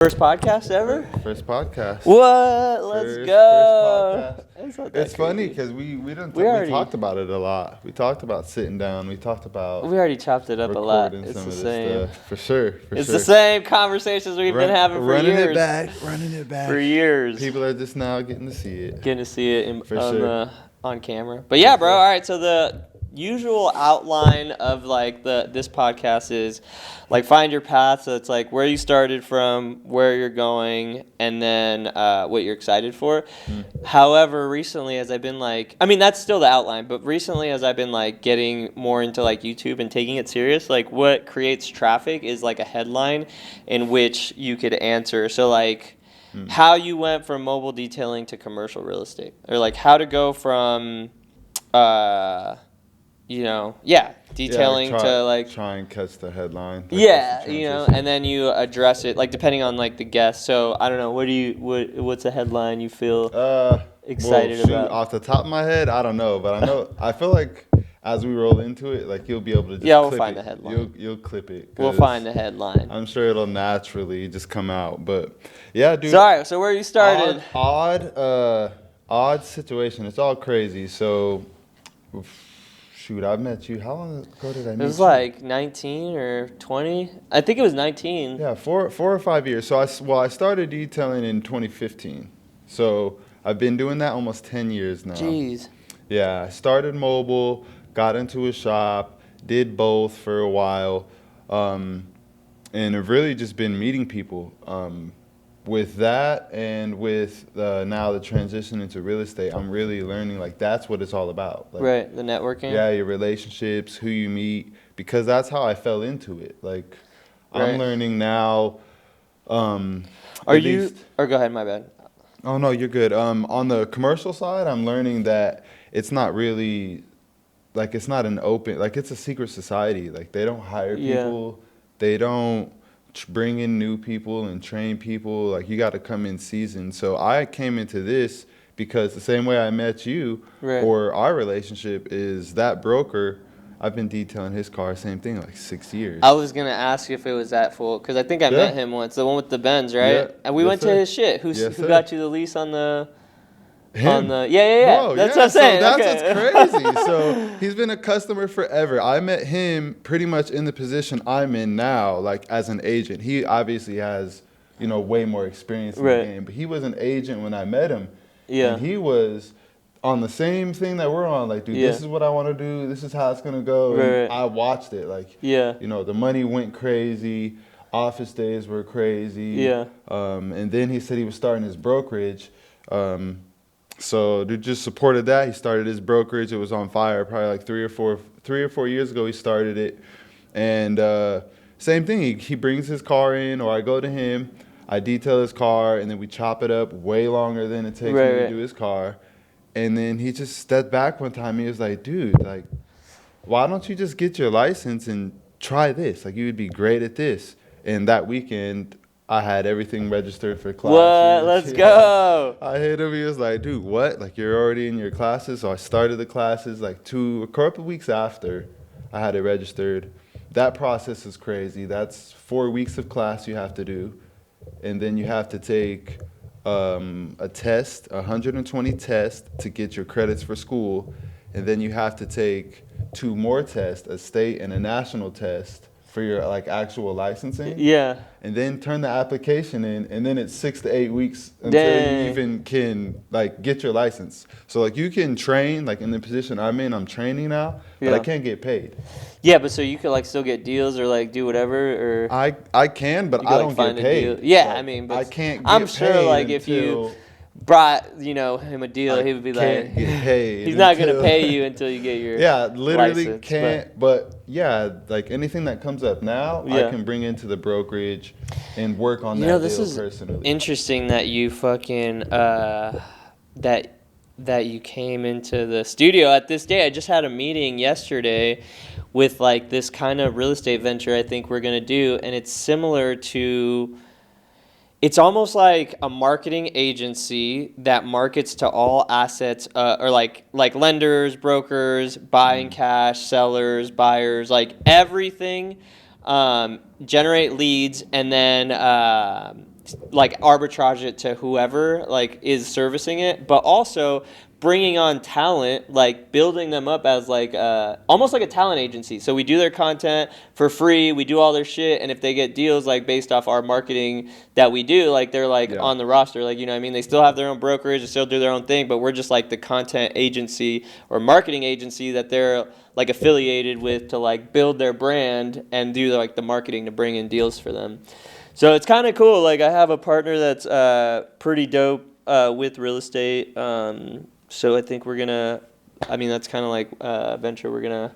First podcast ever? First podcast. What? Let's go. First podcast. It's funny because we talked about it a lot. We talked about sitting down. We talked about. We already chopped it up a lot. It's some the of same. this stuff. For sure. It's the same conversations we've been having for running years. Running it back. For years. People are just now getting to see it. On camera. But yeah, bro. All right. So the usual outline of like this podcast is like find your path. So it's like where you started from, where you're going, and then what you're excited for. However, recently as I've been like, I mean that's still the outline, but recently as I've been like getting more into like YouTube and taking it serious, like what creates traffic is like a headline in which you could answer. So like how you went from mobile detailing to commercial real estate, or like how to go from detailing to like try and catch the headline. And then you address it like depending on like the guest. So I don't know, what's a headline you feel excited about? Off the top of my head, I don't know, but I feel like as we roll into it, like you'll be able to just we'll find the headline. You'll clip it. We'll find the headline. I'm sure it'll naturally just come out. But yeah, dude. Sorry, so where you started? Odd situation. It's all crazy. So shoot, I met you. How long ago did I meet you? It was like 19 or 20. I think it was 19. Yeah, 4 or 5 years. So I started detailing in 2015. So I've been doing that almost 10 years now. Jeez. Yeah, I started mobile, got into a shop, did both for a while, and I've really just been meeting people. With that and with now the transition into real estate, I'm really learning like that's what it's all about. Like, right, the networking. Yeah, your relationships, who you meet, because that's how I fell into it. Like, I'm learning now. Or go ahead, my bad. Oh no, you're good. On the commercial side, I'm learning that it's not really, like it's not an open, like it's a secret society. Like they don't hire people, they don't bring in new people and train people. Like you got to come in seasoned. So I came into this because the same way I met you, or our relationship is that broker. I've been detailing his car, same thing, like 6 years. I was gonna ask you if it was that full, because I think I met him once, the one with the Benz, right? Yeah. And we went to his shit. Who got you the lease on the? Him. Whoa, that's what I'm saying. So that's what's crazy. So he's been a customer forever. I met him pretty much in the position I'm in now, like as an agent. He obviously has, way more experience in the game, but he was an agent when I met him. Yeah. And he was on the same thing that we're on. Like, dude, this is what I want to do. This is how it's gonna go. And I watched it. Like, the money went crazy. Office days were crazy. Yeah. And then he said he was starting his brokerage. So dude just supported that. He started his brokerage. It was on fire. Probably like 3 or 4 years ago he started it. And same thing. He brings his car in, or I go to him. I detail his car, and then we chop it up way longer than it takes me to do his car. And then he just stepped back one time. He was like, "Dude, like, why don't you just get your license and try this? Like, you would be great at this." And that weekend, I had everything registered for classes. What? Let's go. I hit him. He was like, "Dude, what? Like, you're already in your classes?" So I started the classes like a couple weeks after I had it registered. That process is crazy. That's 4 weeks of class you have to do. And then you have to take a test, 120 tests to get your credits for school. And then you have to take 2 more tests, a state and a national test, for your like actual licensing. Yeah. And then turn the application in, and then it's 6 to 8 weeks until you even can like get your license. So like you can train, like in the position I'm in, I'm training now, but I can't get paid. Yeah, but so you could like still get deals or like do whatever, or I can, but I don't get paid. Yeah, like, I mean, but I can't get I'm sure like if you brought him a deal, he would be like, get paid. He's not gonna pay you until you get your literally license, can't. But like anything that comes up now, I can bring into the brokerage and work on that deal personally. This is interesting that you fucking that you came into the studio at this day. I just had a meeting yesterday with like this kind of real estate venture I think we're gonna do, and it's similar to. It's almost like a marketing agency that markets to all assets, or like lenders, brokers, buying cash, sellers, buyers, like everything. Generate leads, and then like arbitrage it to whoever like is servicing it, but also bringing on talent, like building them up as like almost like a talent agency. So we do their content for free, we do all their shit, and if they get deals like based off our marketing that we do, like they're like on the roster, like, you know what I mean? They still have their own brokerage, they still do their own thing, but we're just like the content agency or marketing agency that they're like affiliated with to like build their brand and do like the marketing to bring in deals for them. So it's kind of cool. Like I have a partner that's pretty dope with real estate. So I think that's kind of like a venture we're going to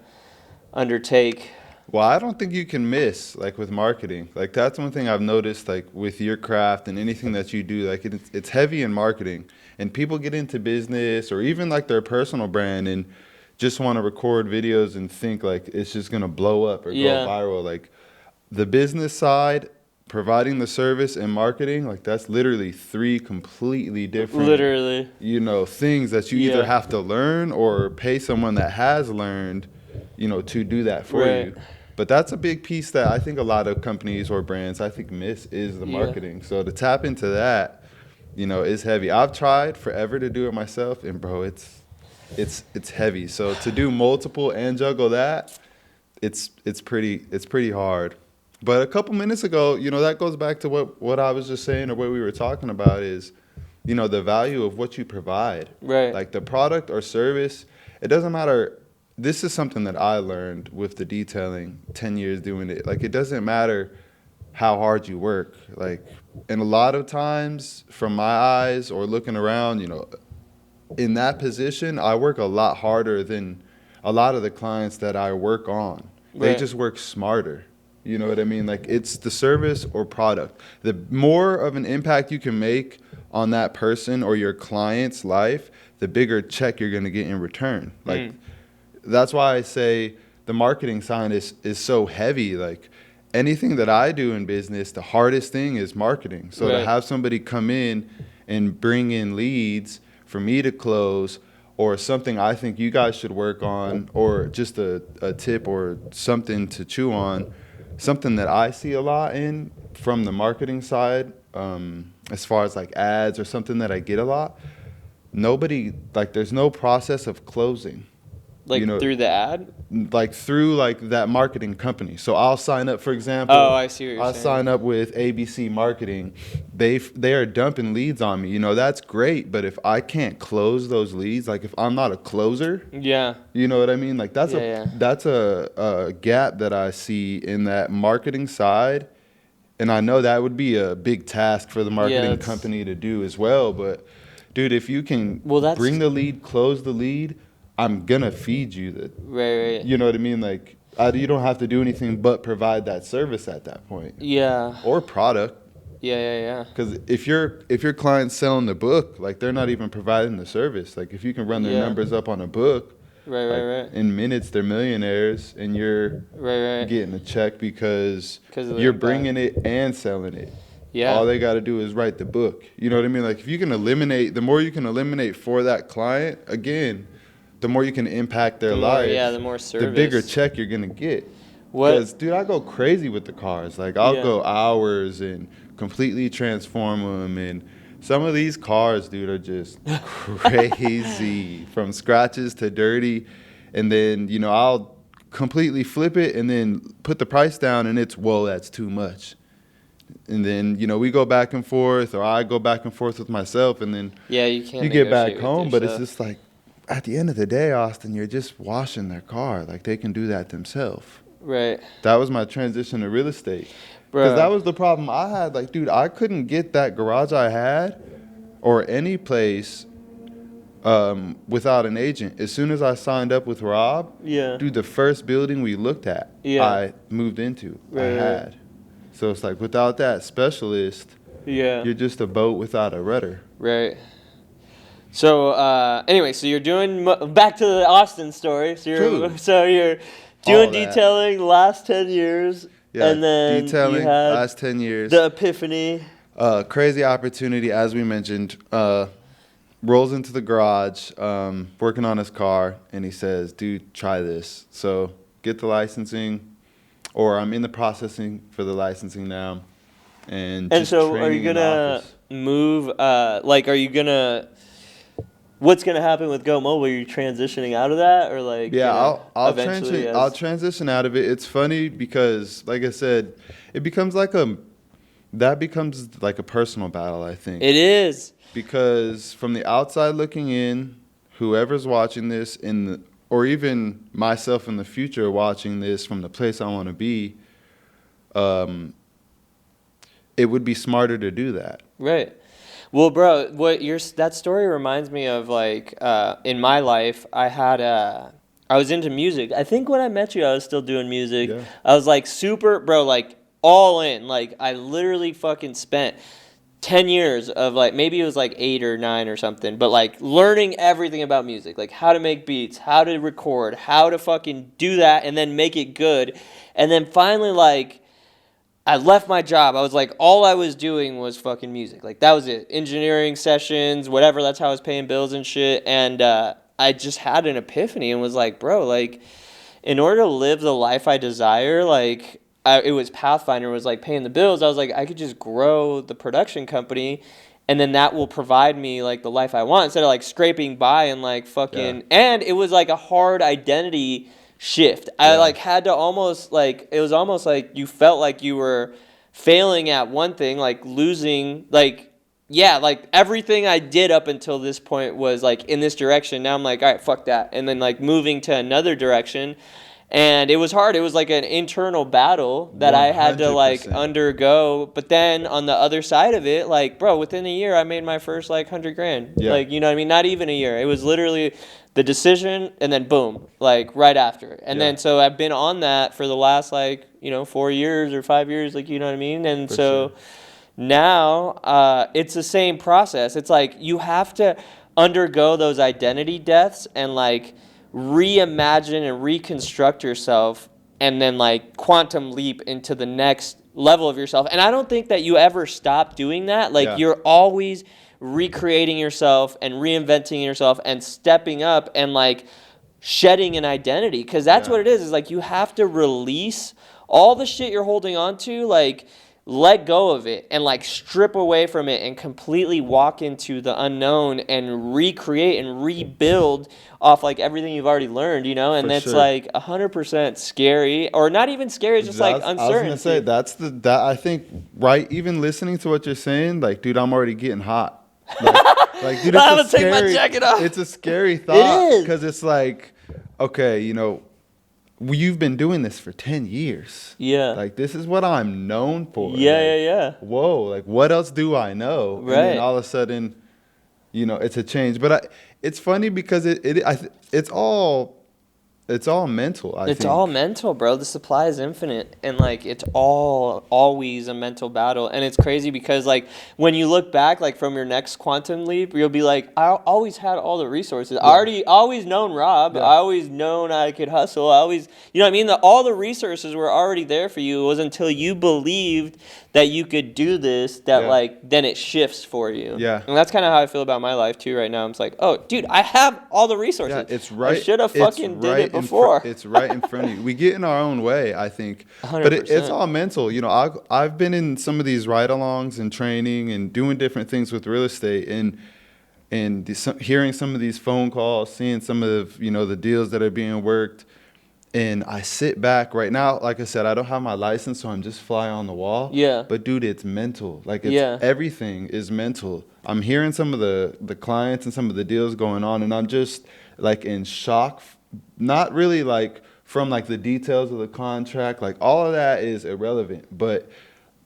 undertake. Well, I don't think you can miss, like, with marketing. Like, that's one thing I've noticed, like, with your craft and anything that you do. Like, it's heavy in marketing. And people get into business or even, like, their personal brand and just want to record videos and think, like, it's just going to blow up or go viral. Like, the business side, providing the service, and marketing, like, that's literally 3 completely different things that you either have to learn or pay someone that has learned, to do that for you. But that's a big piece that I think a lot of companies or brands miss is the marketing. So to tap into that, is heavy. I've tried forever to do it myself, and bro, it's heavy. So to do multiple and juggle that, it's pretty hard. But a couple minutes ago, that goes back to what I was just saying, or what we were talking about is, the value of what you provide. Right. Like the product or service, it doesn't matter. This is something that I learned with the detailing, 10 years doing it. Like, it doesn't matter how hard you work. Like, and a lot of times from my eyes or looking around, in that position, I work a lot harder than a lot of the clients that I work on. They just work smarter. You know what I mean? Like, it's the service or product. The more of an impact you can make on that person or your client's life, the bigger check you're going to get in return. Like, that's why I say the marketing side is so heavy. Like, anything that I do in business, the hardest thing is marketing. So to have somebody come in and bring in leads for me to close, or something I think you guys should work on, or just a tip or something to chew on, something that I see a lot in from the marketing side, as far as like ads or something that I get a lot, there's no process of closing. Like, through the ad? Like through like that marketing company. So I'll sign up, for example. Oh, I see what you're saying. I'll sign up with ABC Marketing. They are dumping leads on me. That's great. But if I can't close those leads, like if I'm not a closer, you know what I mean? Like that's a gap that I see in that marketing side. And I know that would be a big task for the marketing company to do as well. But dude, if you can bring the lead, close the lead, I'm gonna feed you the right. You know what I mean? Like, you don't have to do anything but provide that service at that point. Yeah. Or product. Yeah. Because if your client's selling the book, like they're not even providing the service. Like if you can run their numbers up on a book, right. In minutes they're millionaires, and you're getting a check because you're bringing it and selling it. Yeah. All they got to do is write the book. You know what I mean? Like if you can eliminate, the more you can eliminate for that client, again, the more you can impact their life. Yeah, the more service. The bigger check you're going to get. Because, dude, I go crazy with the cars. Like, I'll go hours and completely transform them. And some of these cars, dude, are just crazy. From scratches to dirty. And then, I'll completely flip it and then put the price down, and it's, whoa, that's too much. And then, we go back and forth, or I go back and forth with myself, and then you get back home. But it's just like, at the end of the day, Austin, you're just washing their car. Like, they can do that themselves. Right. That was my transition to real estate. Because that was the problem I had. Like, dude, I couldn't get that garage I had or any place without an agent. As soon as I signed up with Rob, dude, the first building we looked at, I moved into, I had. So it's like, without that specialist, you're just a boat without a rudder. Right. So anyway, so you're doing back to the Austin story. So you're doing detailing the last 10 years, and then detailing you had last 10 years. The epiphany. Crazy opportunity, as we mentioned. Rolls into the garage, working on his car, and he says, "Dude, try this." So get the licensing, or I'm in the processing for the licensing now. and And just so, are you training in the gonna office. move? Like, are you gonna? What's gonna happen with Go Mobile? Are you transitioning out of that, or like Yeah, gonna I'll eventually I'll as? transition out of it. It's funny because, like I said, it becomes that becomes like a personal battle, I It think. is. Because from the outside looking in, whoever's watching this or even myself in the future watching this from the place I want to be, um, it would be smarter to do that. Right. Well, bro, that story reminds me of like in my life, I was into music. I think when I met you, I was still doing music. Yeah. I was like super, bro, like all in. Like I literally fucking spent 10 years of like maybe it was like 8 or 9 or something, but like learning everything about music, like how to make beats, how to record, how to fucking do that and then make it good. And then finally like I left my job. I was like, all I was doing was fucking music. Like, that was it. Engineering sessions, whatever. That's how I was paying bills and shit. And I just had an epiphany and was like, bro, like, in order to live the life I desire, like, it was Pathfinder was like paying the bills. I was like, I could just grow the production company and then that will provide me like the life I want instead of like scraping by and like Yeah. fucking. And it was like a hard identity shift. I Yeah. like had to almost like it was almost like you felt like you were failing at one thing, like losing like yeah, like everything I did up until this point was like in this direction. Now I'm like, all right, fuck that. And then like moving to another direction. And it was hard. It was like an internal battle that I had to like 100%. undergo. But then on the other side of it, like, bro, within a year, I made my first like 100 grand. Yeah. Like, you know what I mean? Not even a year. It was literally the decision and then boom, like right after. And Yeah. then so I've been on that for the last like, 4 years or 5 years, like, you know what I mean? And For so sure. now it's the same process. It's like you have to undergo those identity deaths and like reimagine and reconstruct yourself and then like quantum leap into the next level of yourself. And I don't think that you ever stop doing that. Like Yeah. you're always recreating yourself and reinventing yourself and stepping up and like shedding an identity because that's Yeah. what it is like you have to release all the shit you're holding on to, like let go of it and like strip away from it and completely walk into the unknown and recreate and rebuild off like everything you've already learned, and For it's sure. like 100% scary or not even scary, it's just like I was gonna say uncertainty. that I think right. Even listening to what you're saying, like, dude, I'm already getting hot. Like, dude, I'm gonna take my jacket off. it's a scary thought is. because it's like, okay, you've been doing this for 10 years. Yeah. Like, this is what I'm known for. Yeah, Like, yeah. whoa, like, what else do I know? And Right. then all of a sudden, it's a change. But it's funny because it's all mental, I It's think. all mental, bro. The supply is infinite, and like it's all always a mental battle. And it's crazy because like when you look back, like from your next quantum leap, you'll be like, I always had all the resources. I always known Rob. Yeah. I always known I could hustle. I always, you know what I mean? All the resources were already there for you. It was until you believed that you could do this that Yeah. like then it shifts for you. Yeah. And that's kind of how I feel about my life too right now. I'm just like, oh, dude, I have all the resources. Yeah, it's right. I should have it's fucking right did it before. It's right in front of you. We get in our own way, I think. But it's 100%. all mental. I've been in some of these ride-alongs and training and doing different things with real estate and hearing some of these phone calls, seeing some of the deals that are being worked. And I sit back right now, like I said, I don't have my license, so I'm just fly on the wall. Yeah. But dude, it's mental. Like Yeah. everything is mental. I'm hearing some of the clients and some of the deals going on, and I'm just like in shock. Not really like from like the details of the contract, like all of that is irrelevant, but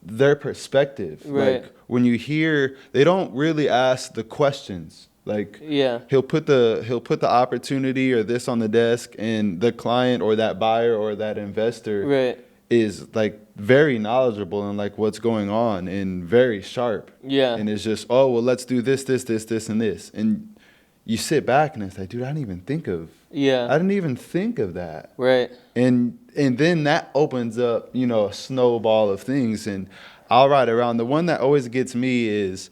their perspective. Right. Like when you hear, they don't really ask the questions. Like Yeah. he'll put the opportunity or this on the desk, and the client or that buyer or that investor Right. is like very knowledgeable in like what's going on and very sharp. Yeah. And it's just, oh well, let's do this, and this. And you sit back and it's like, dude, I didn't even think of that. Right. And then that opens up, a snowball of things. And I'll ride around. The one that always gets me is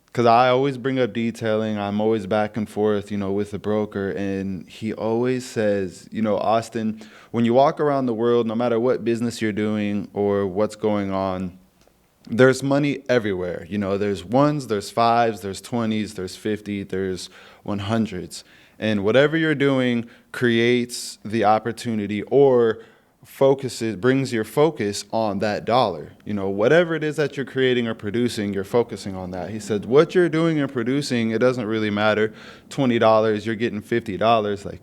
because I always bring up detailing. I'm always back and forth, with the broker. And he always says, Austin, when you walk around the world, no matter what business you're doing or what's going on, there's money everywhere. You know, there's ones, there's fives, there's 20s, there's 50, there's 100s. And whatever you're doing creates the opportunity or brings your focus on that dollar. You know, whatever it is that you're creating or producing, you're focusing on that. He said, what you're doing and producing, it doesn't really matter. $20, you're getting $50. Like,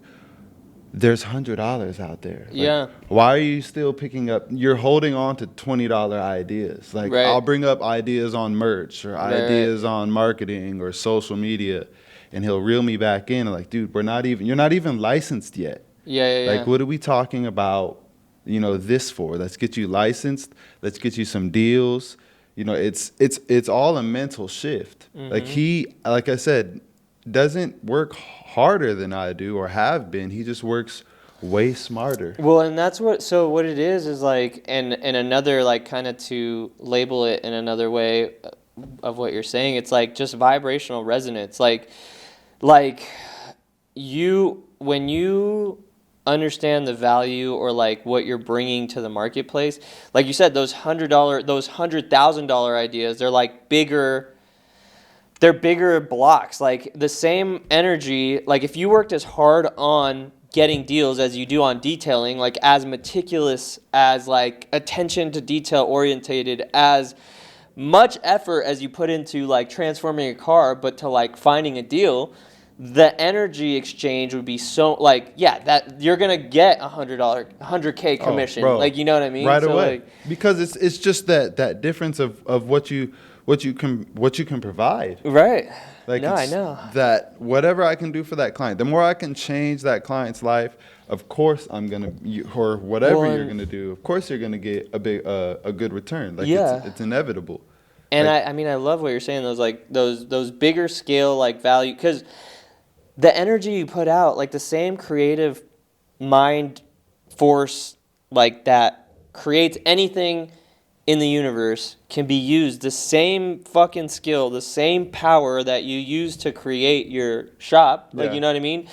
there's $100 out there. Like, yeah. Why are you still picking up? You're holding on to $20 ideas. Like, right. I'll bring up ideas on merch or ideas on marketing or social media, and he'll reel me back in. Like, dude, you're not even licensed yet. Yeah. Like, what are we talking about? You know, this for? Let's get you licensed. Let's get you some deals. You know, it's all a mental shift. Mm-hmm. Like I said, doesn't work harder than I do or have been. He just works way smarter. Well, and that's what it is like, and another, like, kind of to label it in another way of what you're saying, it's like just vibrational resonance. Like when you understand the value or like what you're bringing to the marketplace, like you said, those $100,000 ideas, they're like bigger. They're bigger blocks. Like the same energy, like if you worked as hard on getting deals as you do on detailing, like as meticulous, as like attention to detail orientated, as much effort as you put into like transforming a car, but to like finding a deal, the energy exchange would be so like, yeah, that you're gonna get $100K commission. Bro, like, you know what I mean? Right so away. Like, because it's just that difference of what you can provide. Right. Like, no, I know. That whatever I can do for that client, the more I can change that client's life, of course I'm gonna, or whatever you're gonna do, of course you're gonna get a good return. Like, it's inevitable. And like, I mean, I love what you're saying. Those bigger scale like value, because the energy you put out, like the same creative mind force like that creates anything in the universe can be used. The same fucking skill, the same power that you use to create your shop, like, you know what I mean?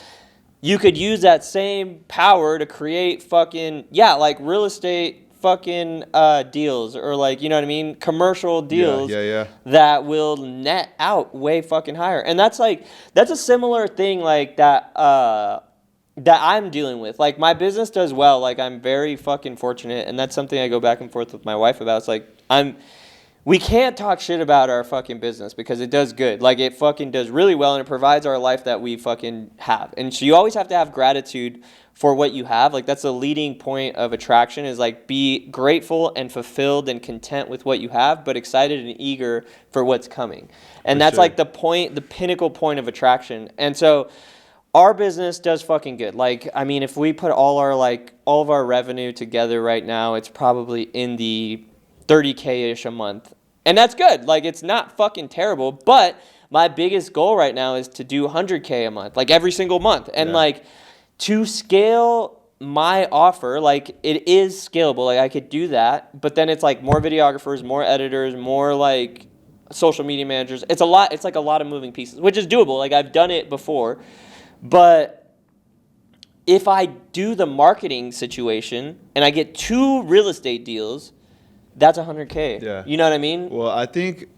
You could use that same power to create fucking, like real estate fucking deals, or like, you know what I mean? Commercial deals that will net out way fucking higher. And that's a similar thing like that that I'm dealing with. Like, my business does well. Like, I'm very fucking fortunate, and that's something I go back and forth with my wife about. It's like, we can't talk shit about our fucking business because it does good. Like, it fucking does really well, and it provides our life that we fucking have. And so you always have to have gratitude for what you have. Like, that's a leading point of attraction, is like, be grateful and fulfilled and content with what you have, but excited and eager for what's coming. And that's like the pinnacle point of attraction. And so our business does fucking good. Like, I mean, if we put all of our revenue together right now, it's probably in the 30K-ish a month. And that's good. Like, it's not fucking terrible. But my biggest goal right now is to do 100K a month, like every single month. And like, to scale my offer, like, it is scalable. Like, I could do that. But then it's like more videographers, more editors, more like social media managers. It's a lot. It's like a lot of moving pieces, which is doable. Like, I've done it before. But if I do the marketing situation and I get 2 real estate deals, that's 100K. Yeah. You know what I mean? Well, I think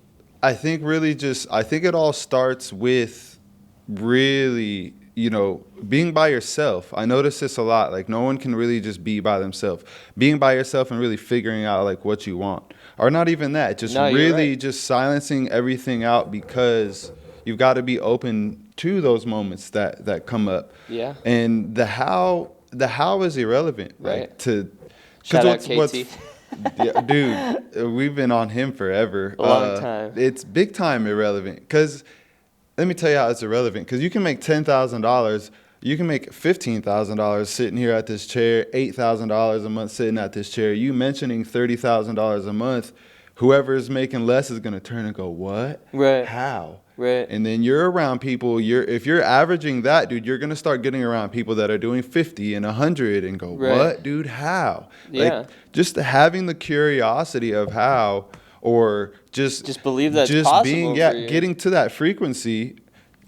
really I think it all starts with really, you know, being by yourself. I notice this a lot. Like, no one can really just be by themselves. Being by yourself and really figuring out like what you want. Or not even that. Just really just silencing everything out, because you've got to be open to those moments that come up. Yeah. And the how is irrelevant. Right. Like, shout out KT. Yeah, dude, we've been on him forever. A long time. It's big time irrelevant, because let me tell you how it's irrelevant. Because you can make $10,000, you can make $15,000 sitting here at this chair, $8,000 a month sitting at this chair. You mentioning $30,000 a month, whoever's making less is gonna turn and go, what? Right. How? Right. And then you're around people, if you're averaging that, dude, you're going to start getting around people that are doing 50 and 100 and go, what, dude, how? Yeah. Like, just having the curiosity of how, or just believe that's possible being, for you. getting to that frequency.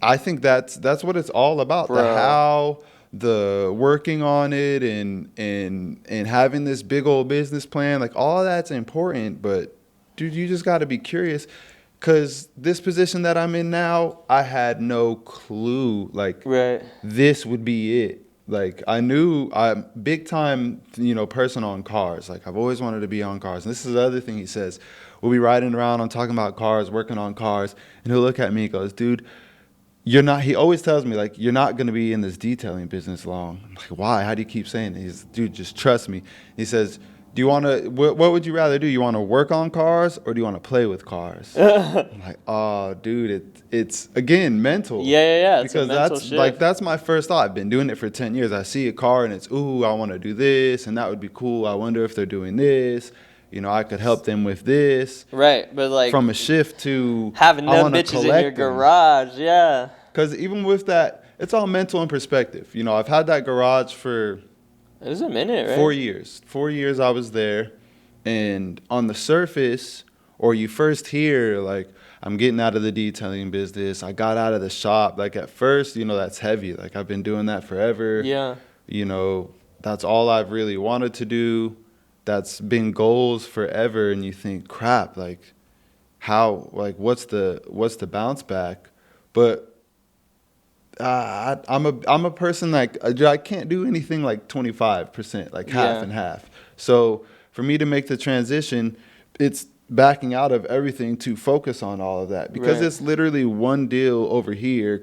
I think that's what it's all about. Bro. The how, the working on it, and having this big old business plan, like, all that's important, but dude, you just got to be curious. Because this position that I'm in now, I had no clue. Like, this would be it. Like, I knew I'm big time, person on cars. Like, I've always wanted to be on cars. And this is the other thing he says. We'll be riding around, I'm talking about cars, working on cars. And he'll look at me and goes, dude, you're not, he always tells me, like, you're not going to be in this detailing business long. I'm like, why? How do you keep saying it? He's, dude, just trust me. He says, do you want to, what would you rather do? You want to work on cars or do you want to play with cars? I'm like, oh, dude, it's again, mental. Yeah. Because that's my first thought. I've been doing it for 10 years. I see a car and it's, ooh, I want to do this and that would be cool. I wonder if they're doing this. I could help them with this. Right, but like. From a shift to. Having them bitches in your garage, yeah. Because even with that, it's all mental and perspective. I've had that garage for. It was a minute, right? 4 years. 4 years I was there. And on the surface, or you first hear, like, I'm getting out of the detailing business. I got out of the shop. Like, at first, that's heavy. Like, I've been doing that forever. Yeah. That's all I've really wanted to do. That's been goals forever. And you think, crap, like, how, like, what's the bounce back? But I'm a person like I can't do anything like 25%, like half and half. So for me to make the transition, it's backing out of everything to focus on all of that because it's literally one deal over here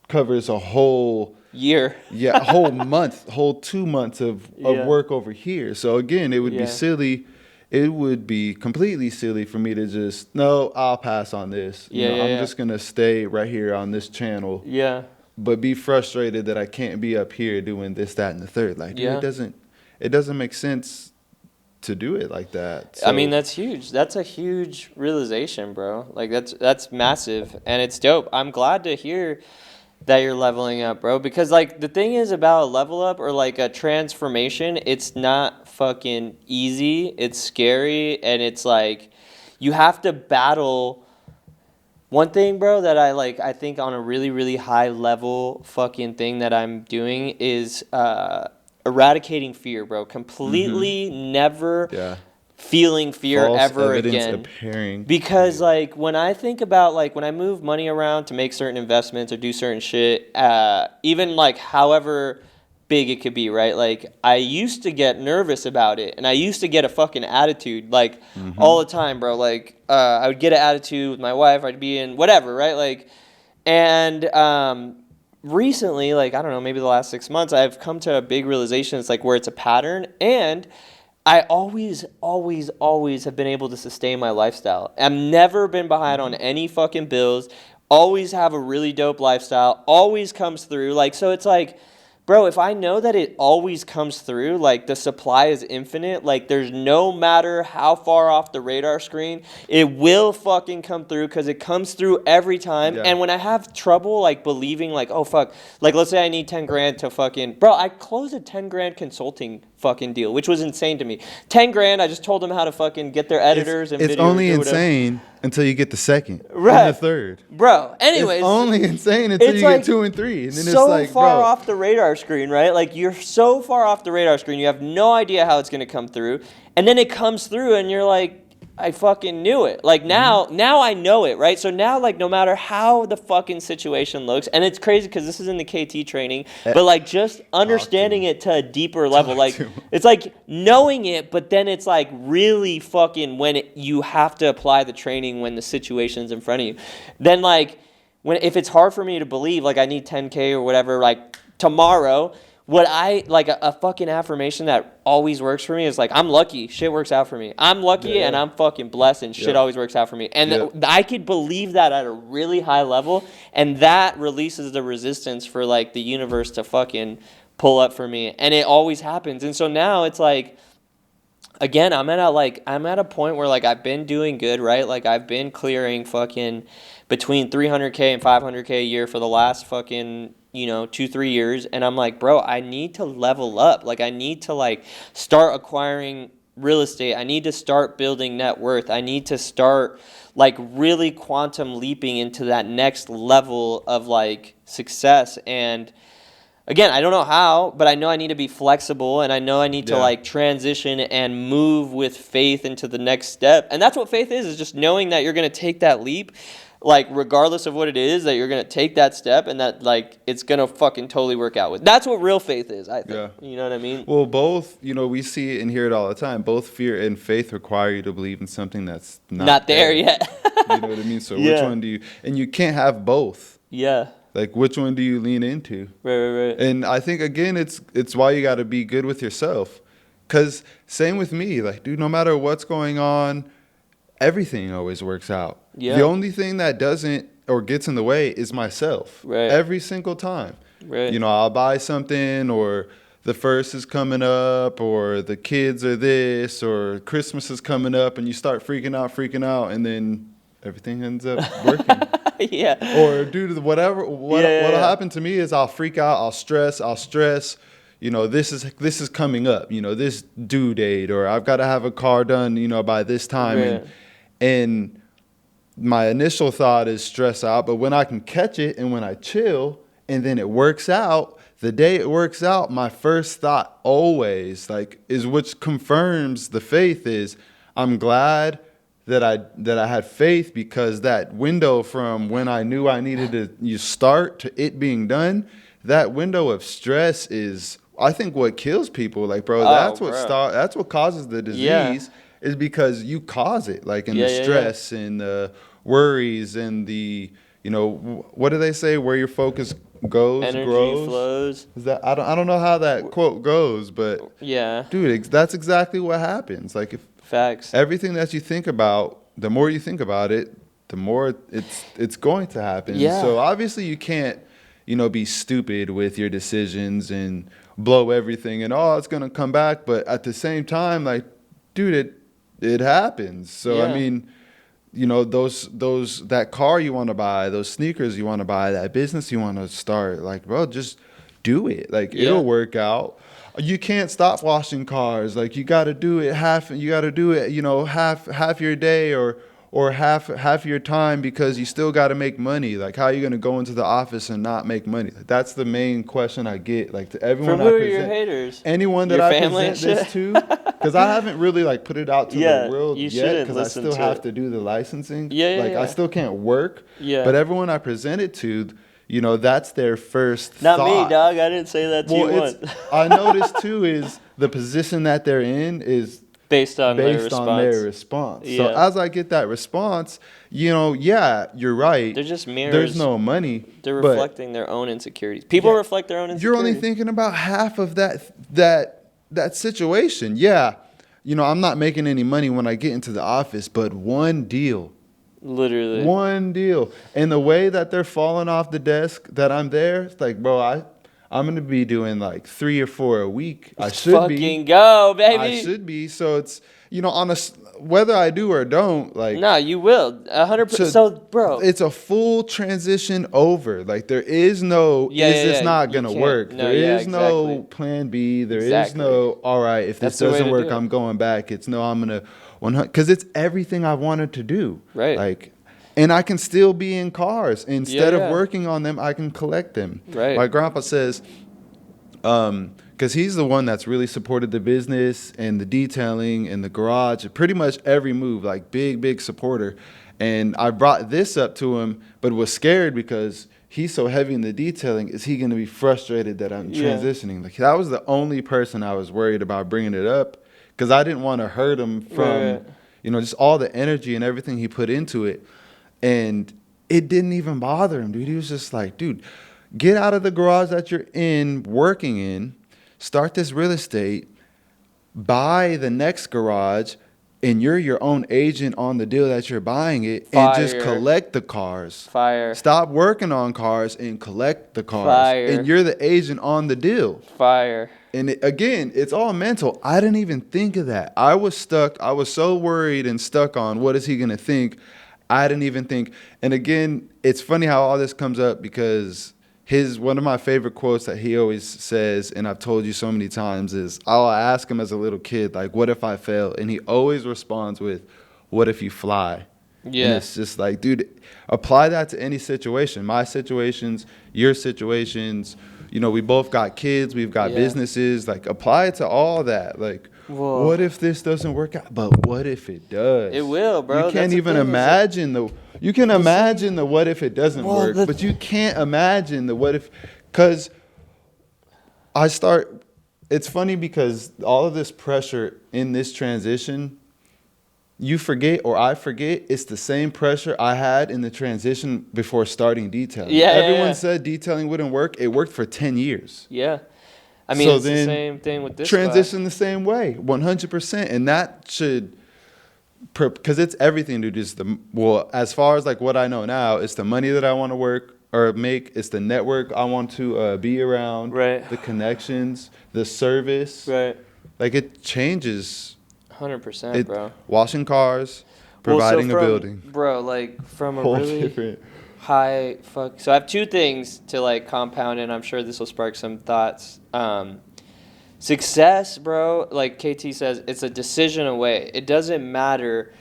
covers a whole year, a whole month, whole 2 months of work over here. So again, it would be silly. It would be completely silly for me to just, no, I'll pass on this. I'm just going to stay right here on this channel. Yeah. But be frustrated that I can't be up here doing this, that, and the third. Like, dude, it doesn't make sense to do it like that. So, I mean, that's huge. That's a huge realization, bro. Like, that's massive. And it's dope. I'm glad to hear that you're leveling up, bro. Because, like, the thing is about a level up or, like, a transformation, it's not fucking easy. It's scary. And it's, like, you have to battle. One thing, bro, that I think on a really, really high level fucking thing that I'm doing is eradicating fear, bro. Completely never feeling fear false ever evidence again. Appearing. Because, like, when I think about, like, when I move money around to make certain investments or do certain shit, even, like, however big it could be, right? Like, I used to get nervous about it, and I used to get a fucking attitude, like, all the time, bro. Like, I would get an attitude with my wife. I'd be in whatever, right? Like, and recently, like, I don't know, maybe the last 6 months, I've come to a big realization. It's, like, where it's a pattern, and I always have been able to sustain my lifestyle. I've never been behind on any fucking bills. Always have a really dope lifestyle. Always comes through. Like, so it's like, bro, if I know that it always comes through, like, the supply is infinite, like, there's no matter how far off the radar screen, it will fucking come through because it comes through every time. Yeah. And when I have trouble, like, believing, like, oh, fuck, like, let's say I need 10 grand to fucking, bro, I closed a 10 grand consulting fucking deal, which was insane to me. 10 grand, I just told them how to fucking get their editors and videos. It's only insane until you get the second and the third. Bro, anyways. It's only insane until you get 2 and 3. And then so it's like, far off the radar screen, right? Like, you're so far off the radar screen, you have no idea how it's going to come through. And then it comes through and you're like, I fucking knew it. Like, now I know it, right? So now, like, no matter how the fucking situation looks, and it's crazy because this is in the KT training, but, like, just understanding it to a deeper level. Like, it's like knowing it, but then it's like really fucking when you have to apply the training when the situation's in front of you. Then, like, if it's hard for me to believe, like, I need 10K or whatever, like, tomorrow, what I, like, a fucking affirmation that always works for me is, like, I'm lucky. Shit works out for me. I'm lucky and I'm fucking blessed and shit always works out for me. And I could believe that at a really high level, and that releases the resistance for, like, the universe to fucking pull up for me. And it always happens. And so now it's like, again, I'm at a point where, like, I've been doing good, right? Like, I've been clearing fucking between 300K and 500K a year for the last fucking 2-3 years, and I'm like, bro, I need to level up. Like, I need to, like, start acquiring real estate. I need to start building net worth. I need to start, like, really quantum leaping into that next level of, like, success. And again, I don't know how, but I know I need to be flexible, and I know I need to Yeah. like transition and move with faith into the next step. And that's what faith is just knowing that you're going to take that leap, like regardless of what it is, that you're going to take that step and that like it's going to fucking totally work out with. That's what real faith is, I think. Yeah. You know what I mean? Well, both, we see it and hear it all the time. Both fear and faith require you to believe in something that's Not there yet. You know what I mean? So which Yeah. one do you, and you can't have both. Yeah. Like, which one do you lean into? Right. And I think, again, it's why you got to be good with yourself. Because same with me. Like, dude, no matter what's going on, everything always works out. Yeah. The only thing that doesn't or gets in the way is myself. Right. Every single time. Right. I'll buy something, or the first is coming up, or the kids are this, or Christmas is coming up, and you start freaking out, and then everything ends up working. Yeah. Or due to what'll happen to me is I'll freak out, I'll stress. This is coming up. This due date, or I've got to have a car done. By this time, Right. and my initial thought is stress out. But when I can catch it, and when I chill, and then it works out. The day it works out, my first thought always is which confirms the faith is I'm glad that I had faith, because that window from when I knew I needed to start to it being done, that window of stress is, I think, what kills people. Like, bro, that's what causes the disease, is because you cause it, like in the stress and the worries and the, what do they say? Where your focus goes, energy grows. flows. Is that I don't know how that quote goes, but yeah, dude, that's exactly what happens. Like, if facts. everything that you think about, the more you think about it, the more it's going to happen. Yeah. So obviously you can't, be stupid with your decisions and blow everything and it's gonna come back. But at the same time, like, dude, it happens. So Yeah. I mean, that car you want to buy, those sneakers you want to buy, that business you want to start, like, bro, just do it. Like, it'll work out. You can't stop washing cars. Like, you got to do it half your day or half your time, because you still got to make money. Like, how are you going to go into the office and not make money? Like, that's the main question I get. Like, to everyone From who are your haters? anyone that Your I family present and this to, because I haven't really put it out to the world you yet, shouldn't because I listen still to have it. to do the licensing. Yeah. I still can't work. Yeah. But everyone I present it to, that's their first Not thought. me, dog. I didn't say that to you once. I noticed too is the position that they're in is based on their response. Yeah. So as I get that response, you're right. They're just mirrors. There's no money. They're but reflecting their own insecurities. People reflect their own insecurities. You're only thinking about half of that situation. Yeah. I'm not making any money when I get into the office, but one deal. Literally. One deal. And the way that they're falling off the desk that I'm there, it's like, bro, I'm going to be doing like 3 or 4 a week. I should be. Fucking go, baby. I should be. So it's, whether I do or don't, like. No, you will. 100%. So, bro. It's a full transition over. Like, there is no, this not going to work? No, there is no exactly. plan B. There is no, all right, if this doesn't work, I'm going back. It's no, I'm going to 100, because it's everything I wanted to do. Right. Like, and I can still be in cars. Instead of working on them, I can collect them. Right. My grandpa says, because he's the one that's really supported the business and the detailing and the garage, pretty much every move, like big supporter. And I brought this up to him, but was scared because he's so heavy in the detailing. Is he going to be frustrated that I'm transitioning? Like, that was the only person I was worried about bringing it up, because I didn't want to hurt him from, just all the energy and everything he put into it. And it didn't even bother him, dude. He was just like, dude, get out of the garage that you're working in, start this real estate, buy the next garage, and you're your own agent on the deal that you're buying it, and just collect the cars. Fire. Stop working on cars and collect the cars. Fire. And you're the agent on the deal. Fire. And again, it's all mental. I didn't even think of that. I was stuck. I was so worried and stuck on what is he going to think. I didn't even think. And again, it's funny how all this comes up, because one of my favorite quotes that he always says, and I've told you so many times, is I'll ask him as a little kid, like, what if I fail? And he always responds with, what if you fly? Yeah. And it's just like, dude, apply that to any situation. My situations, your situations, we both got kids, we've got businesses. Like, apply it to all that. Like, Whoa. What if this doesn't work out? But what if it does? It will, bro. You can't even imagine you can imagine the what if it doesn't work, but you can't imagine the what if, because it's funny because all of this pressure in this transition, you forget, or I forget, it's the same pressure I had in the transition before starting detailing. Everyone said detailing wouldn't work. It worked for 10 years. Yeah. I mean, it's the same thing with this transition the same way, 100%. And that should, because it's everything, dude. As far as like what I know now, it's the money that I want to work or make. It's the network I want to be around. Right. The connections, the service. Right. Like, it changes. 100%, bro. Washing cars, providing a building. Bro, like, from a Whole really different. high fuck. So I have two things to like compound, and I'm sure this will spark some thoughts. Success, bro, like KT says, it's a decision away. It doesn't matter.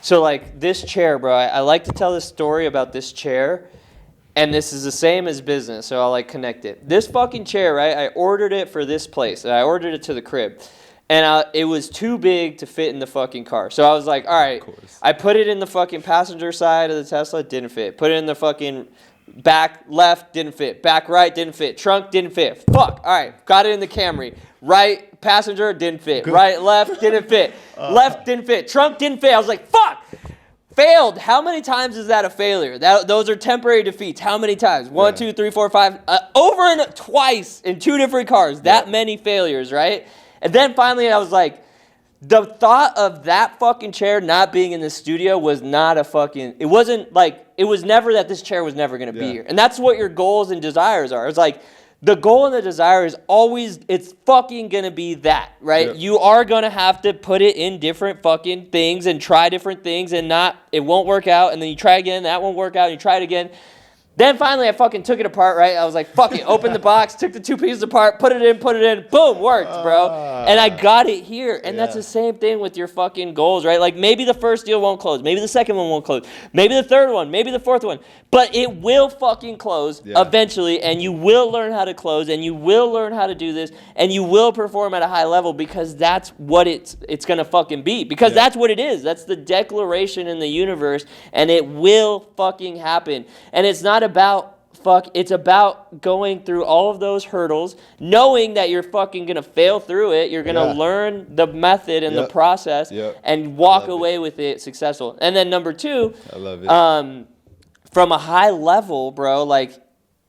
So like this chair, bro, I like to tell this story about this chair, and this is the same as business, so I'll like connect it. This fucking chair, right? I ordered it for this place, and I ordered it to the crib. And it was too big to fit in the fucking car. So I was like, all right. I put it in the fucking passenger side of the Tesla, didn't fit. Put it in the fucking back left, didn't fit. Back right, didn't fit. Trunk, didn't fit. Fuck. All right. Got it in the Camry. Right passenger, didn't fit. Right, left, didn't fit. Left, didn't fit. Trunk, didn't fit. I was like, fuck. Failed. How many times is that a failure? Those are temporary defeats. How many times? 1, 2, 3, 4, 5. Over and twice in 2 different cars. That many failures, right? And then finally I was like, the thought of that fucking chair not being in the studio was not a fucking, it wasn't like, it was never that this chair was never going to be here. And that's what your goals and desires are. It's like, the goal and the desire is always, it's fucking going to be that, right? Yep. You are going to have to put it in different fucking things and try different things and it won't work out. And then you try again, that won't work out, and you try it again. Then finally, I fucking took it apart, right? I was like, fuck it, opened the box, took the 2 pieces apart, put it in, boom, worked, bro. And I got it here. And that's the same thing with your fucking goals, right? Like, maybe the first deal won't close. Maybe the second one won't close. Maybe the third one. Maybe the fourth one. But it will fucking close eventually, and you will learn how to close, and you will learn how to do this, and you will perform at a high level, because that's what it's going to fucking be. Because that's what it is. That's the declaration in the universe, and it will fucking happen. And it's not about it's about going through all of those hurdles, knowing that you're fucking gonna fail through it. You're gonna learn the method and the process and walk away with it successful. And then number 2, I love it. From a high level, bro, like,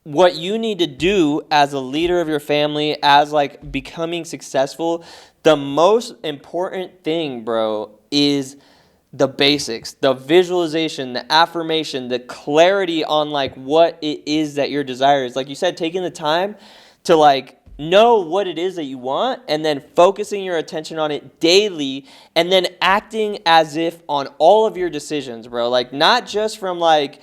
what you need to do as a leader of your family, as like becoming successful, the most important thing, bro, is the basics, the visualization, the affirmation, the clarity on like what it is that your desire is. Like you said, taking the time to like know what it is that you want, and then focusing your attention on it daily, and then acting as if on all of your decisions, bro. Like, not just from like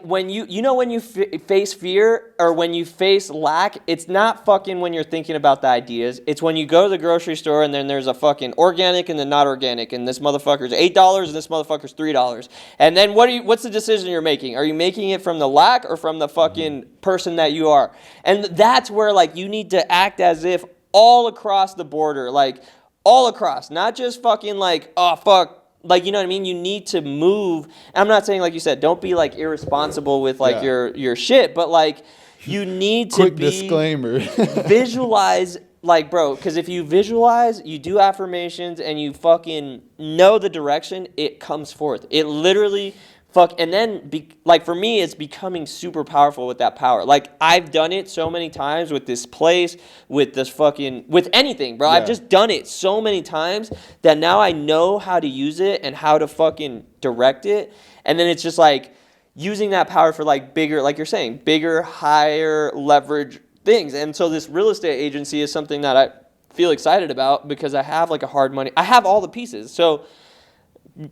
when when you face fear or when you face lack, it's not fucking when you're thinking about the ideas. It's when you go to the grocery store and then there's a fucking organic and the not organic, and this motherfucker's $8 and this motherfucker's $3. And then what's the decision you're making? Are you making it from the lack or from the fucking person that you are? And that's where like you need to act as if all across the border, like all across, not just fucking like, oh fuck. Like, you know what I mean? You need to move. I'm not saying, like you said, don't be like irresponsible with like your shit, but like you need to Quick disclaimer. Visualize, like, bro, because if you visualize, you do affirmations, and you fucking know the direction, it comes forth. It literally and then like for me, it's becoming super powerful with that power. Like, I've done it so many times with this place, with this fucking, with anything, bro. I've just done it so many times that now I know how to use it and how to fucking direct it. And then it's just like using that power for like bigger, like you're saying, bigger, higher leverage things. And so this real estate agency is something that I feel excited about, because I have like a hard money. I have all the pieces. So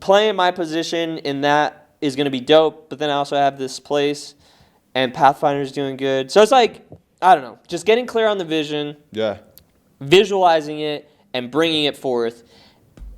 playing my position in that is going to be dope, but then I also have this place, and Pathfinder's doing good. So it's like, I don't know, just getting clear on the vision, visualizing it, and bringing it forth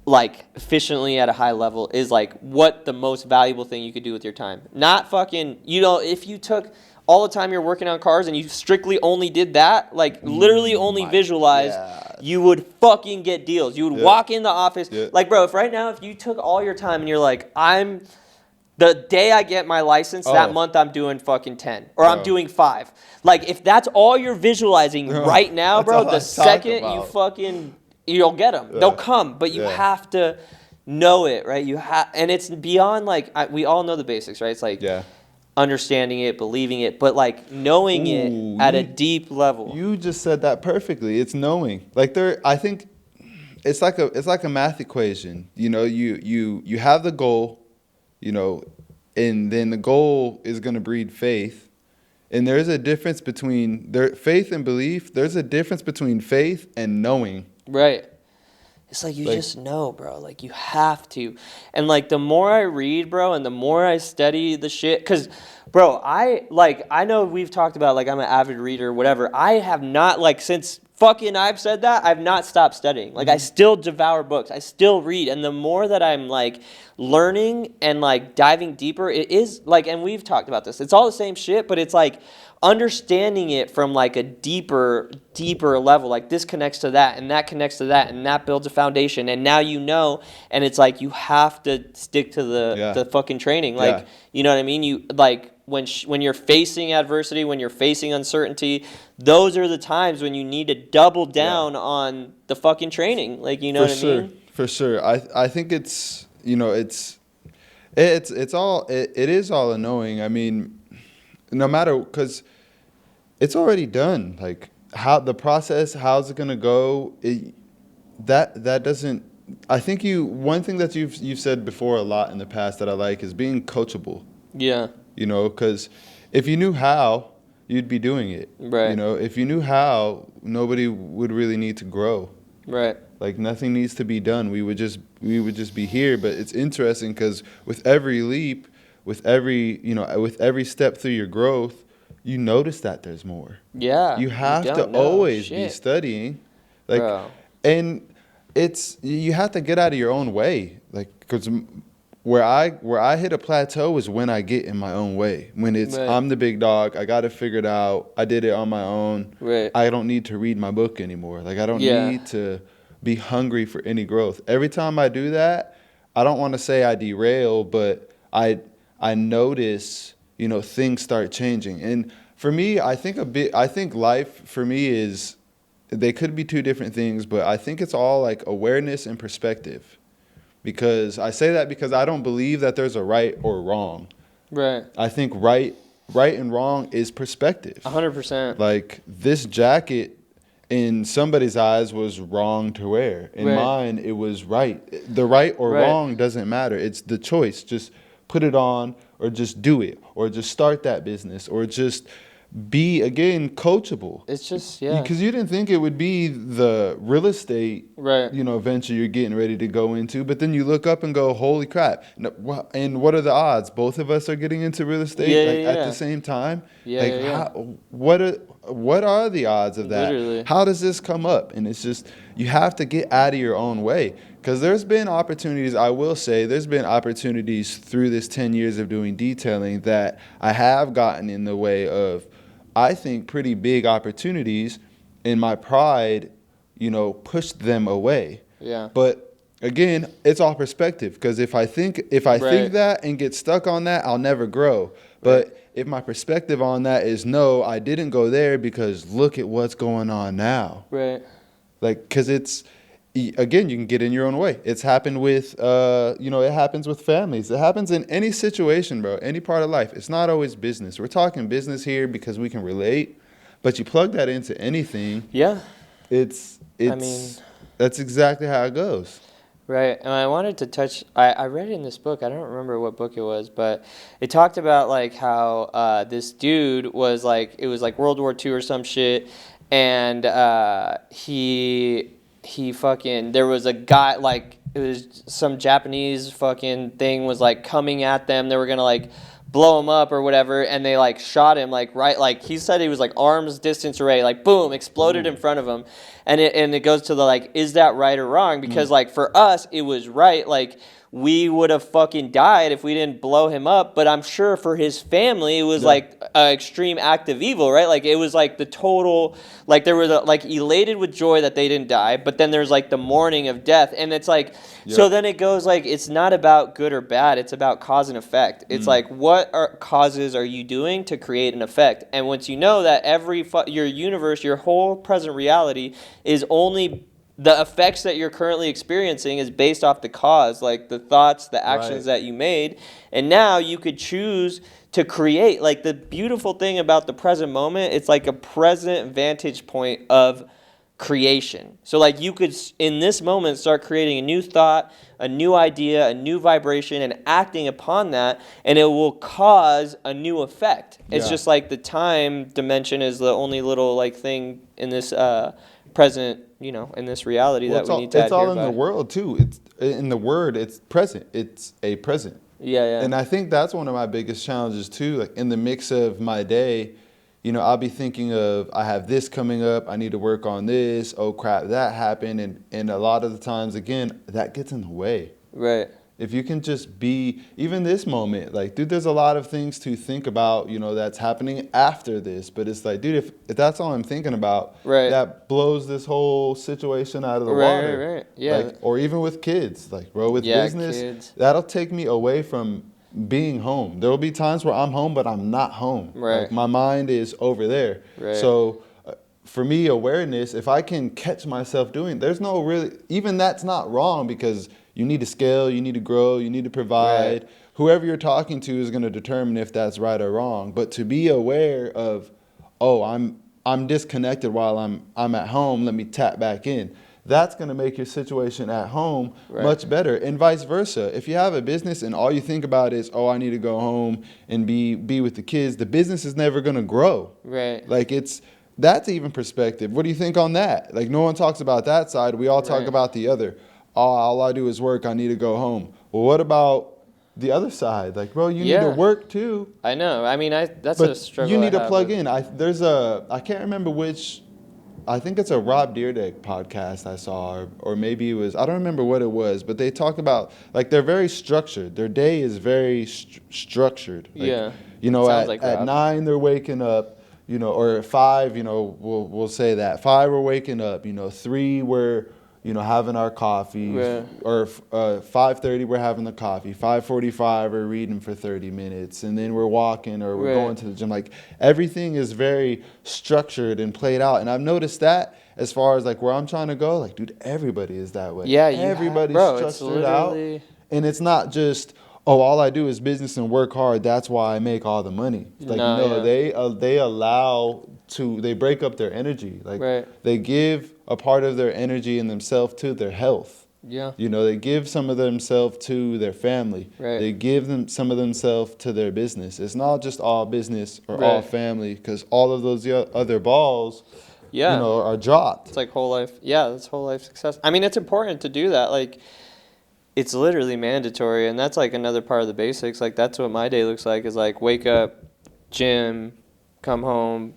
like efficiently at a high level is like what the most valuable thing you could do with your time. Not fucking, if you took all the time you're working on cars and you strictly only did that, like literally only visualized, you would fucking get deals. You would walk in the office. Like, bro, if you took all your time and you're like, the day I get my license, that month I'm doing fucking 10 or I'm doing 5. Like, if that's all you're visualizing right now, bro, the second you'll get them. They'll come, but you have to know it, right? And it's beyond like, we all know the basics, right? It's like understanding it, believing it, but like knowing it at a deep level. You just said that perfectly. It's knowing. Like I think it's like a math equation. You know, you have the goal, you know, and then the goal is going to breed faith. And there's a difference between faith and belief. There's a difference between faith and knowing. Right. It's like you just know, bro. Like, you have to. And, like, the more I read, bro, and the more I study the shit, because, bro, I know we've talked about, like, I'm an avid reader, whatever. I have not, like, since fucking I've said that, I've not stopped studying. Like, I still devour books. I still read. And the more that I'm, like, learning and, like, diving deeper, it is, like, and we've talked about this. It's all the same shit, but it's, like, understanding it from like a deeper level, like this connects to that and that connects to that and that builds a foundation, and now you know, and it's like you have to stick to the fucking training, like you know what I mean? You like when you're facing adversity, when you're facing uncertainty, those are the times when you need to double down on the fucking training, like, you know what I mean? For sure. I think it's, you know, it is all a knowing. I mean, no matter, because it's already done. Like, how the process, how's it gonna go? That doesn't. I think one thing that you've said before a lot in the past that I like is being coachable. Yeah. You know, because if you knew how, you'd be doing it. Right. You know, if you knew how, nobody would really need to grow. Right. Like, nothing needs to be done. We would just be here. But it's interesting because with every leap, with every step through your growth, you notice that there's more. Yeah. You have to always be studying. Like, bro. And you have to get out of your own way. Like, because where I hit a plateau is when I get in my own way. When it's I'm the big dog, I got to figure it out. I did it on my own. Right. I don't need to read my book anymore. Like, I don't need to be hungry for any growth. Every time I do that, I don't want to say I derail, but I notice, you know, things start changing. And for me, I think life for me is, they could be two different things, but I think it's all like awareness and perspective. Because I say that because I don't believe that there's a right or wrong. Right. I think right and wrong is perspective. 100%. Like, this jacket in somebody's eyes was wrong to wear. In mine, it was right. The right or wrong doesn't matter. It's the choice. Just put it on, or just do it, or just start that business, or just be, again, coachable. It's just, because you didn't think it would be the real estate, you know, venture you're getting ready to go into, but then you look up and go, holy crap. And what are the odds? Both of us are getting into real estate at the same time? What are the odds of that? Literally. How does this come up? And it's just, you have to get out of your own way. Because there's been opportunities, I will say, there's been opportunities through this 10 years of doing detailing that I have gotten in the way of, I think, pretty big opportunities, and my pride, you know, pushed them away. Yeah. But again, it's all perspective, because if I think that and get stuck on that, I'll never grow. But if my perspective on that is, no, I didn't go there because look at what's going on now. Right. Like, because it's, again, you can get in your own way. It's happened with, it happens with families. It happens in any situation, bro, any part of life. It's not always business. We're talking business here because we can relate, but you plug that into anything. Yeah. It's I mean, that's exactly how it goes. Right. And I wanted to touch, I read it in this book. I don't remember what book it was, but it talked about, like, how this dude was, like, it was, like, World War II or some shit, and he fucking, there was a guy, like, it was some Japanese fucking thing was, like, coming at them. They were gonna, like, blow him up or whatever, and they, like, shot him, like, right, like, he said he was, like, arms distance array, like, boom, exploded in front of him. And it goes to the, like, is that right or wrong? Because, like, for us, it was right. Like, we would have fucking died if we didn't blow him up. But I'm sure for his family, it was like an extreme act of evil, right? Like it was like the total, like there was like elated with joy that they didn't die, but then there's like the mourning of death. And it's like, so then it goes like, it's not about good or bad. It's about cause and effect. It's like, what causes are you doing to create an effect? And once you know that your universe, your whole present reality is only the effects that you're currently experiencing is based off the cause, like the thoughts, the actions that you made. And now you could choose to create. Like the beautiful thing about the present moment, it's like a present vantage point of creation. So like you could, in this moment, start creating a new thought, a new idea, a new vibration, and acting upon that, and it will cause a new effect. It's just like the time dimension is the only little like thing in this present, you know, in this reality that we need to adhere by. It's all in the world too. It's in the word. It's present. It's a present. Yeah. And I think that's one of my biggest challenges too. Like in the mix of my day, you know, I'll be thinking of, I have this coming up. I need to work on this. Oh crap, that happened. And a lot of the times, again, that gets in the way. Right. If you can just be, even this moment, like, dude, there's a lot of things to think about, you know, that's happening after this. But it's like, dude, if that's all I'm thinking about, that blows this whole situation out of the water. Right. Yeah. Like, or even with kids, like, bro, with business, that'll take me away from being home. There will be times where I'm home, but I'm not home. Right. Like, my mind is over there. Right. So for me, awareness, if I can catch myself doing, there's no really, even that's not wrong, because you need to scale, you need to grow, you need to provide. Right. Whoever you're talking to is going to determine if that's right or wrong. But to be aware of, oh, I'm disconnected while I'm at home, let me tap back in. That's going to make your situation at home much better, and vice versa. If you have a business and all you think about is, oh, I need to go home and be with the kids, the business is never going to grow. Right. Like that's even perspective. What do you think on that? Like no one talks about that side. We all talk about the other. Oh, all I do is work. I need to go home. Well, what about the other side? Like, bro, you need to work too. I know. I mean, that's a struggle. You need to plug in. I can't remember which. I think it's a Rob Dyrdek podcast I saw, or maybe it was, I don't remember what it was, but they talk about, like, they're very structured. Their day is very structured. Like, you know, at 9 they're waking up, you know, or at 5, you know, we'll say that 5 we're waking up, you know, 3 we're, you know, having our coffee, or 5:30 we're having the coffee, 5:45 we're reading for 30 minutes, and then we're walking or we're going to the gym. Like everything is very structured and played out, and I've noticed that as far as like where I'm trying to go, like dude, everybody is that way. Yeah, everybody's structured out, and it's not just, oh, all I do is business and work hard, that's why I make all the money. Like they allow to, they break up their energy. Like they give a part of their energy and themselves to their health. Yeah. You know, they give some of themselves to their family. They give them some of themselves to their business. It's not just all business or all family, because all of those other balls, you know, are dropped. It's like whole life. Yeah, that's whole life success. I mean, it's important to do that. Like, it's literally mandatory, and that's like another part of the basics. Like, that's what my day looks like, is like wake up, gym, come home,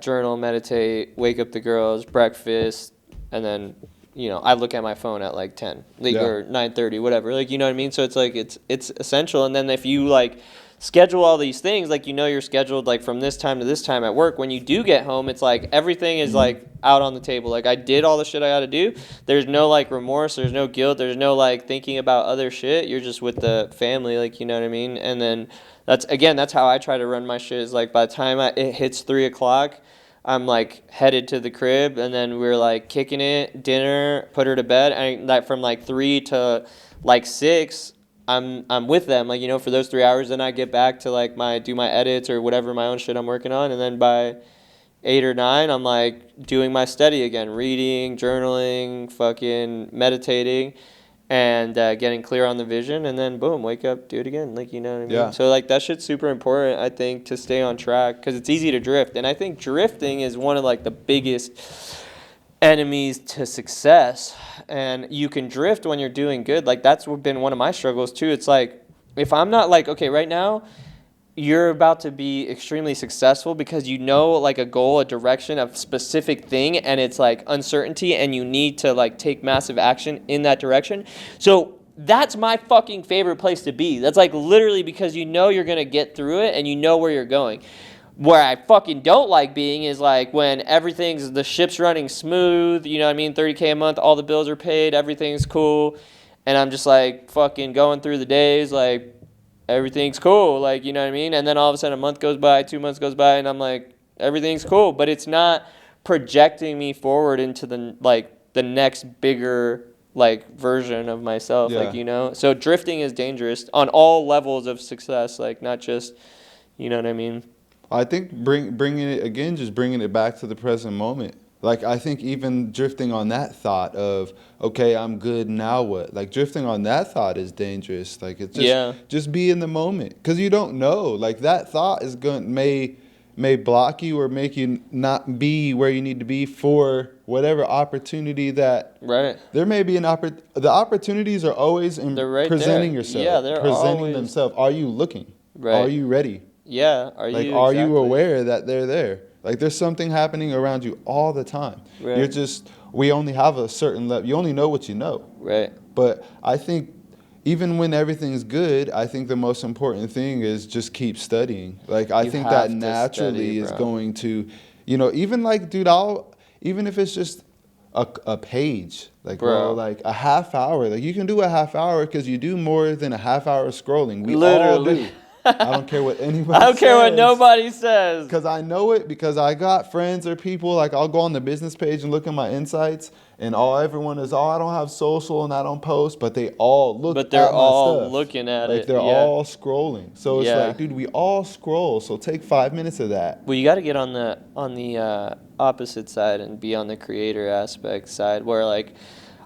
journal, meditate, wake up the girls, breakfast, and then, you know, I look at my phone at like 10 or 9:30, whatever. Like, you know what I mean? So it's like it's essential. And then if you like schedule all these things, like, you know, you're scheduled like from this time to this time at work, when you do get home, it's like everything is like out on the table. Like, I did all the shit I got to do. There's no like remorse, there's no guilt, there's no like thinking about other shit. You're just with the family, like, you know what I mean? And then that's how I try to run my shit, is like by the time it hits 3 o'clock, I'm like headed to the crib, and then we're like kicking it, dinner, put her to bed, and like from like 3 to like 6, I'm with them, like, you know, for those 3 hours. Then I get back to like do my edits or whatever, my own shit I'm working on, and then by 8 or 9, I'm like doing my study again, reading, journaling, fucking meditating, and getting clear on the vision, and then boom, wake up, do it again, like, you know what I mean? Yeah. So like that shit's super important, I think, to stay on track, because it's easy to drift, and I think drifting is one of like the biggest enemies to success. And you can drift when you're doing good. Like, that's been one of my struggles too. It's like, if I'm not like, okay, right now you're about to be extremely successful because you know like a goal, a direction, a specific thing, and it's like uncertainty, and you need to like take massive action in that direction. So that's my fucking favorite place to be. That's like literally because you know you're going to get through it and you know where you're going. Where I fucking don't like being is like when the ship's running smooth, you know what I mean? 30K a month, all the bills are paid, everything's cool. And I'm just like fucking going through the days, like everything's cool, like, you know what I mean? And then all of a sudden a month goes by, 2 months goes by, and I'm like, everything's cool. But it's not projecting me forward into the next bigger like version of myself, like, you know? So drifting is dangerous on all levels of success, like not just, you know what I mean? I think bringing it again, just bringing it back to the present moment. Like, I think even drifting on that thought of, okay, I'm good, now what? Like, drifting on that thought is dangerous. Like, it's just be in the moment. Because you don't know. Like, that thought may block you or make you not be where you need to be for whatever opportunity that... Right. There may be the opportunities are always in presenting yourself. Yeah, they're presenting themselves. Are you looking? Right. Are you ready? Yeah, are you aware that they're there? Like, there's something happening around you all the time. Right. We only have a certain level. You only know what you know. Right. But I think even when everything's good, I think the most important thing is just keep studying. Like, I think that naturally is going to, you know, even like, dude, even if it's just a page, like, bro, like a half hour, like you can do a half hour because you do more than a half hour scrolling. We all do. I don't care what anybody says. I don't care what nobody says. Because I know it, because I got friends or people, like I'll go on the business page and look at my insights, and everyone is, I don't have social and I don't post, but they all look at my stuff. But they're all looking at it. Like they're all scrolling. So it's like, dude, we all scroll, so take 5 minutes of that. Well, you got to get on the opposite side and be on the creator aspect side where like,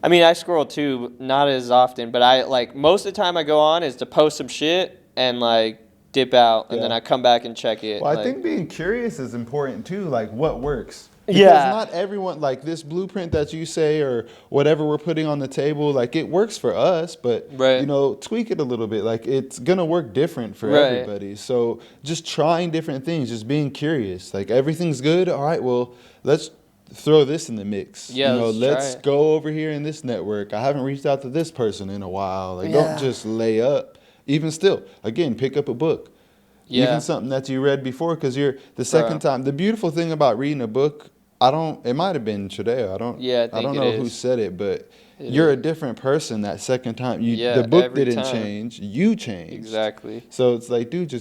I mean, I scroll too, not as often, but I like most of the time I go on is to post some shit and like dip out, and then I come back and check it. Well, I think being curious is important too, like what works. Because not everyone, like this blueprint that you say or whatever we're putting on the table, like it works for us, but you know, tweak it a little bit. Like it's gonna work different for everybody. So just trying different things, just being curious. Like everything's good, all right, well, let's throw this in the mix. Yeah, you know, let's go over here in this network. I haven't reached out to this person in a while. Like don't just lay up. Even still, again, pick up a book. Yeah. Even something that you read before, because you're the second time. The beautiful thing about reading a book, it might have been Chideo. I don't know who said it, but you're a different person that second time. The book didn't change. You changed. Exactly. So it's like, dude,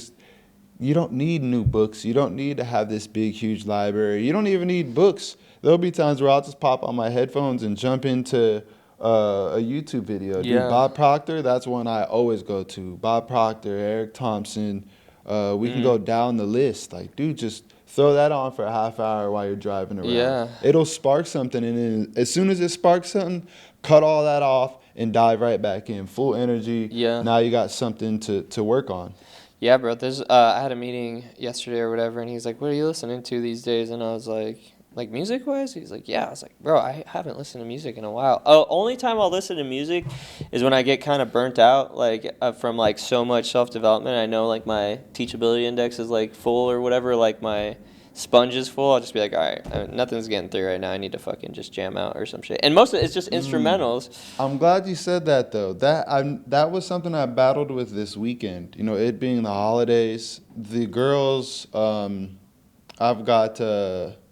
you don't need new books. You don't need to have this big, huge library. You don't even need books. There'll be times where I'll just pop on my headphones and jump into a YouTube video. Dude, Bob Proctor, that's one I always go to. Bob Proctor, Eric Thompson. We can go down the list. Like, dude, just throw that on for a half hour while you're driving around. Yeah. It'll spark something, and then as soon as it sparks something, cut all that off and dive right back in. Full energy. Yeah. Now you got something to work on. Yeah, bro. I had a meeting yesterday or whatever, and he's like, what are you listening to these days? And I was like music-wise? He's like, yeah. I was like, bro, I haven't listened to music in a while. Only time I'll listen to music is when I get kind of burnt out, like from like so much self-development. I know like my teachability index is like full or whatever, like my sponge is full. I'll just be like, all right, nothing's getting through right now. I need to fucking just jam out or some shit. And most of it's just instrumentals. I'm glad you said that though. That was something I battled with this weekend. You know, it being the holidays. The girls, I've got...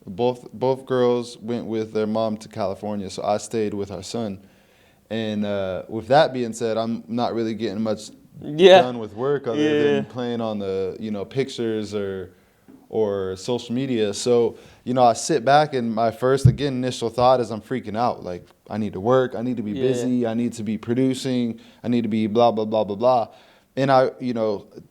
Both girls went with their mom to California, so I stayed with our son. And with that being said, I'm not really getting much done with work other than playing on the pictures or social media. So I sit back, and my first initial thought is I'm freaking out. Like I need to work, I need to be busy, I need to be producing, I need to be blah blah blah blah blah. And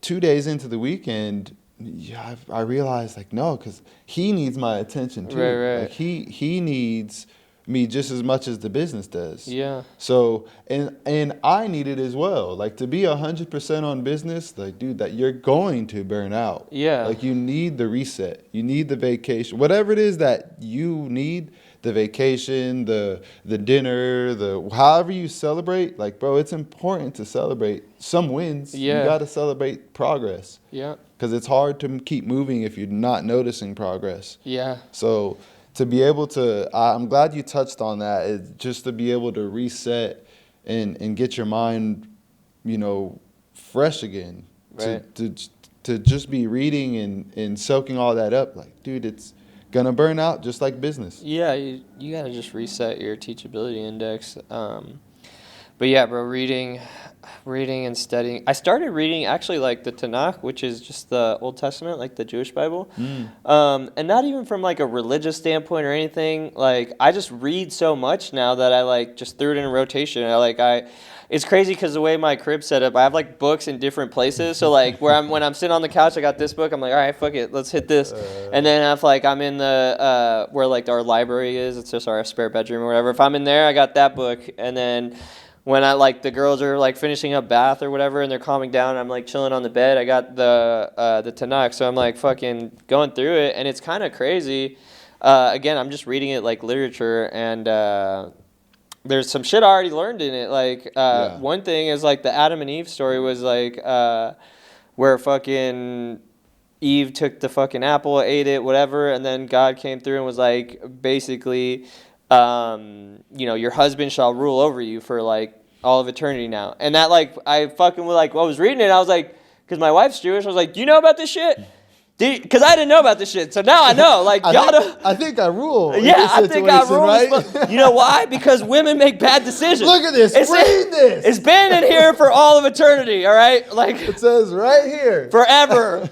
2 days into the weekend. Yeah, I realized like no, because he needs my attention too. Right. Like he needs me just as much as the business does. Yeah. So and I need it as well. Like to be 100% on business, like dude, that you're going to burn out. Yeah. Like you need the reset. You need the vacation. Whatever it is that you need, the vacation, the dinner, however you celebrate. Like bro, it's important to celebrate some wins. Yeah. You got to celebrate progress. Yeah. Because it's hard to keep moving if you're not noticing progress. Yeah. So to be able to, I'm glad you touched on that, is just to be able to reset and get your mind, fresh again. Right. To just be reading and soaking all that up, like, dude, it's gonna burn out just like business. Yeah, you gotta just reset your teachability index. But yeah, bro, reading and studying. I started reading actually like the Tanakh, which is just the Old Testament, like the Jewish Bible. And not even from like a religious standpoint or anything. Like I just read so much now that I like just threw it in a rotation. It's crazy because the way my crib's set up, I have like books in different places. So like when I'm sitting on the couch, I got this book. I'm like, all right, fuck it, let's hit this. And then if like I'm in the where like our library is, it's just our spare bedroom or whatever. If I'm in there, I got that book. And then when I like the girls are like finishing up bath or whatever and they're calming down, I'm like chilling on the bed, I got the Tanakh. So I'm like fucking going through it, and it's kind of crazy. Again, I'm just reading it like literature, and there's some shit I already learned in it. Like one thing is like the Adam and Eve story was like where fucking Eve took the fucking apple, ate it, whatever, and then God came through and was like basically your husband shall rule over you for like all of eternity now. And that like I fucking like I was reading it, I was like, because my wife's Jewish, I was like, do you know about this shit? Because I didn't know about this shit, so now I know. Like I think I rule. Yeah, I think I rule. Right? You know why? Because women make bad decisions. Look at this. Read this. It's been in here for all of eternity. All right, like it says right here. Forever.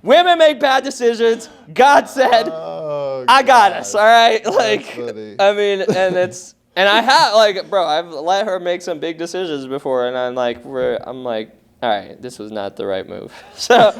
Women make bad decisions. God said, I got us, all right? Like, I mean, and I have, like, bro, I've let her make some big decisions before, and I'm like, all right, this was not the right move. So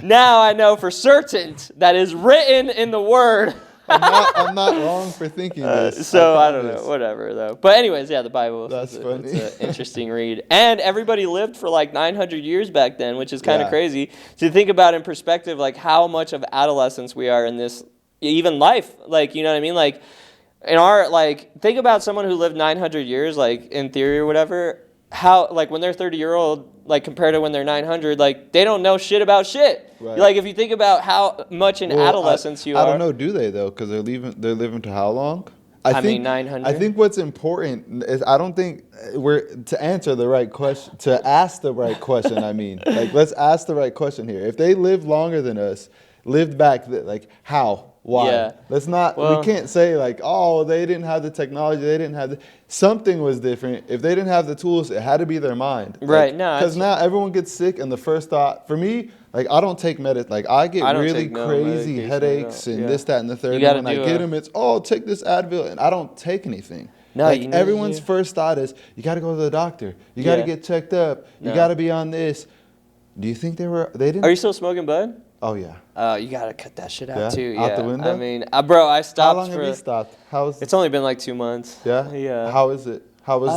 now I know for certain that is written in the Word. I'm not wrong for thinking this. So I don't know, whatever though. But anyways, yeah, the Bible. That's funny. It's an interesting read, and everybody lived for like 900 years back then, which is kind of crazy to think about in perspective, like how much of adolescence we are in this, even life. Like, you know what I mean? Like in our think about someone who lived 900 years, like in theory or whatever. How like when they're 30-year-old, like compared to when they're 900, like they don't know shit about shit. Right. Like if you think about how much in adolescence you are. I don't know, do they though? Because they're living to how long? I mean 900. I think what's important is I don't think to answer the right question, to ask the right question. I mean, like let's ask the right question here. If they lived longer than us, lived back, like how? Why? Yeah. Let's not. We can't say like, oh, they didn't have the technology. They didn't have something was different. If they didn't have the tools, it had to be their mind. Right. No. Because now everyone gets sick, and the first thought for me, like I don't take medicine. Like I get really crazy headaches and this, that, and the third. And when I get them, it's take this Advil, and I don't take anything. No, like everyone's first thought is you got to go to the doctor. You got to get checked up. You got to be on this. Do you think they didn't? Are you still smoking bud? Oh yeah. You gotta cut that shit out too. Yeah. Out the window. I mean, bro, I stopped. How long have you stopped? It's only been like 2 months. Yeah. Yeah. How is it? How was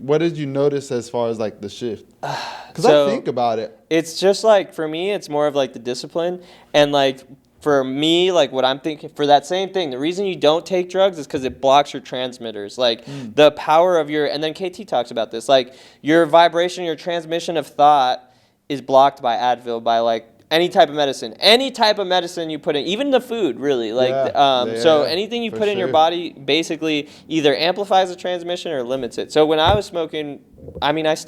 what did you notice as far as like the shift? Because I think about it. It's just like for me, it's more of like the discipline, and like for me, like what I'm thinking for that same thing. The reason you don't take drugs is because it blocks your transmitters, like the power of and then KT talks about this, like your vibration, your transmission of thought is blocked by Advil, by like any type of medicine you put in, even the food, really. Like, so anything you put in your body basically either amplifies the transmission or limits it. So when I was smoking, I mean, I have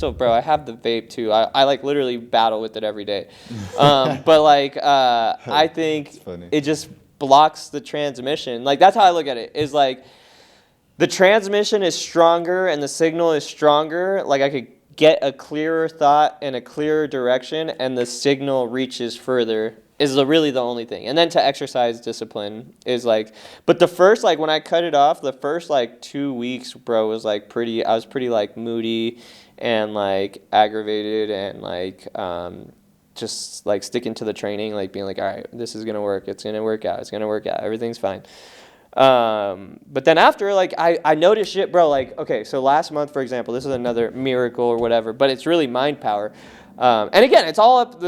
the vape too. I like literally battle with it every day. But like, I think it just blocks the transmission. Like, that's how I look at it, is like the transmission is stronger and the signal is stronger. Like I could get a clearer thought and a clearer direction, and the signal reaches further is really the only thing. And then to exercise discipline is like, but the first, like when I cut it off, the first like 2 weeks, bro, was like I was pretty like moody and like aggravated and like just like sticking to the training, like being like, all right, this is gonna work, it's gonna work out, everything's fine. But then after, like, I noticed shit, bro, like, okay, so last month, for example, this is another miracle or whatever, but it's really mind power. And again, it's all up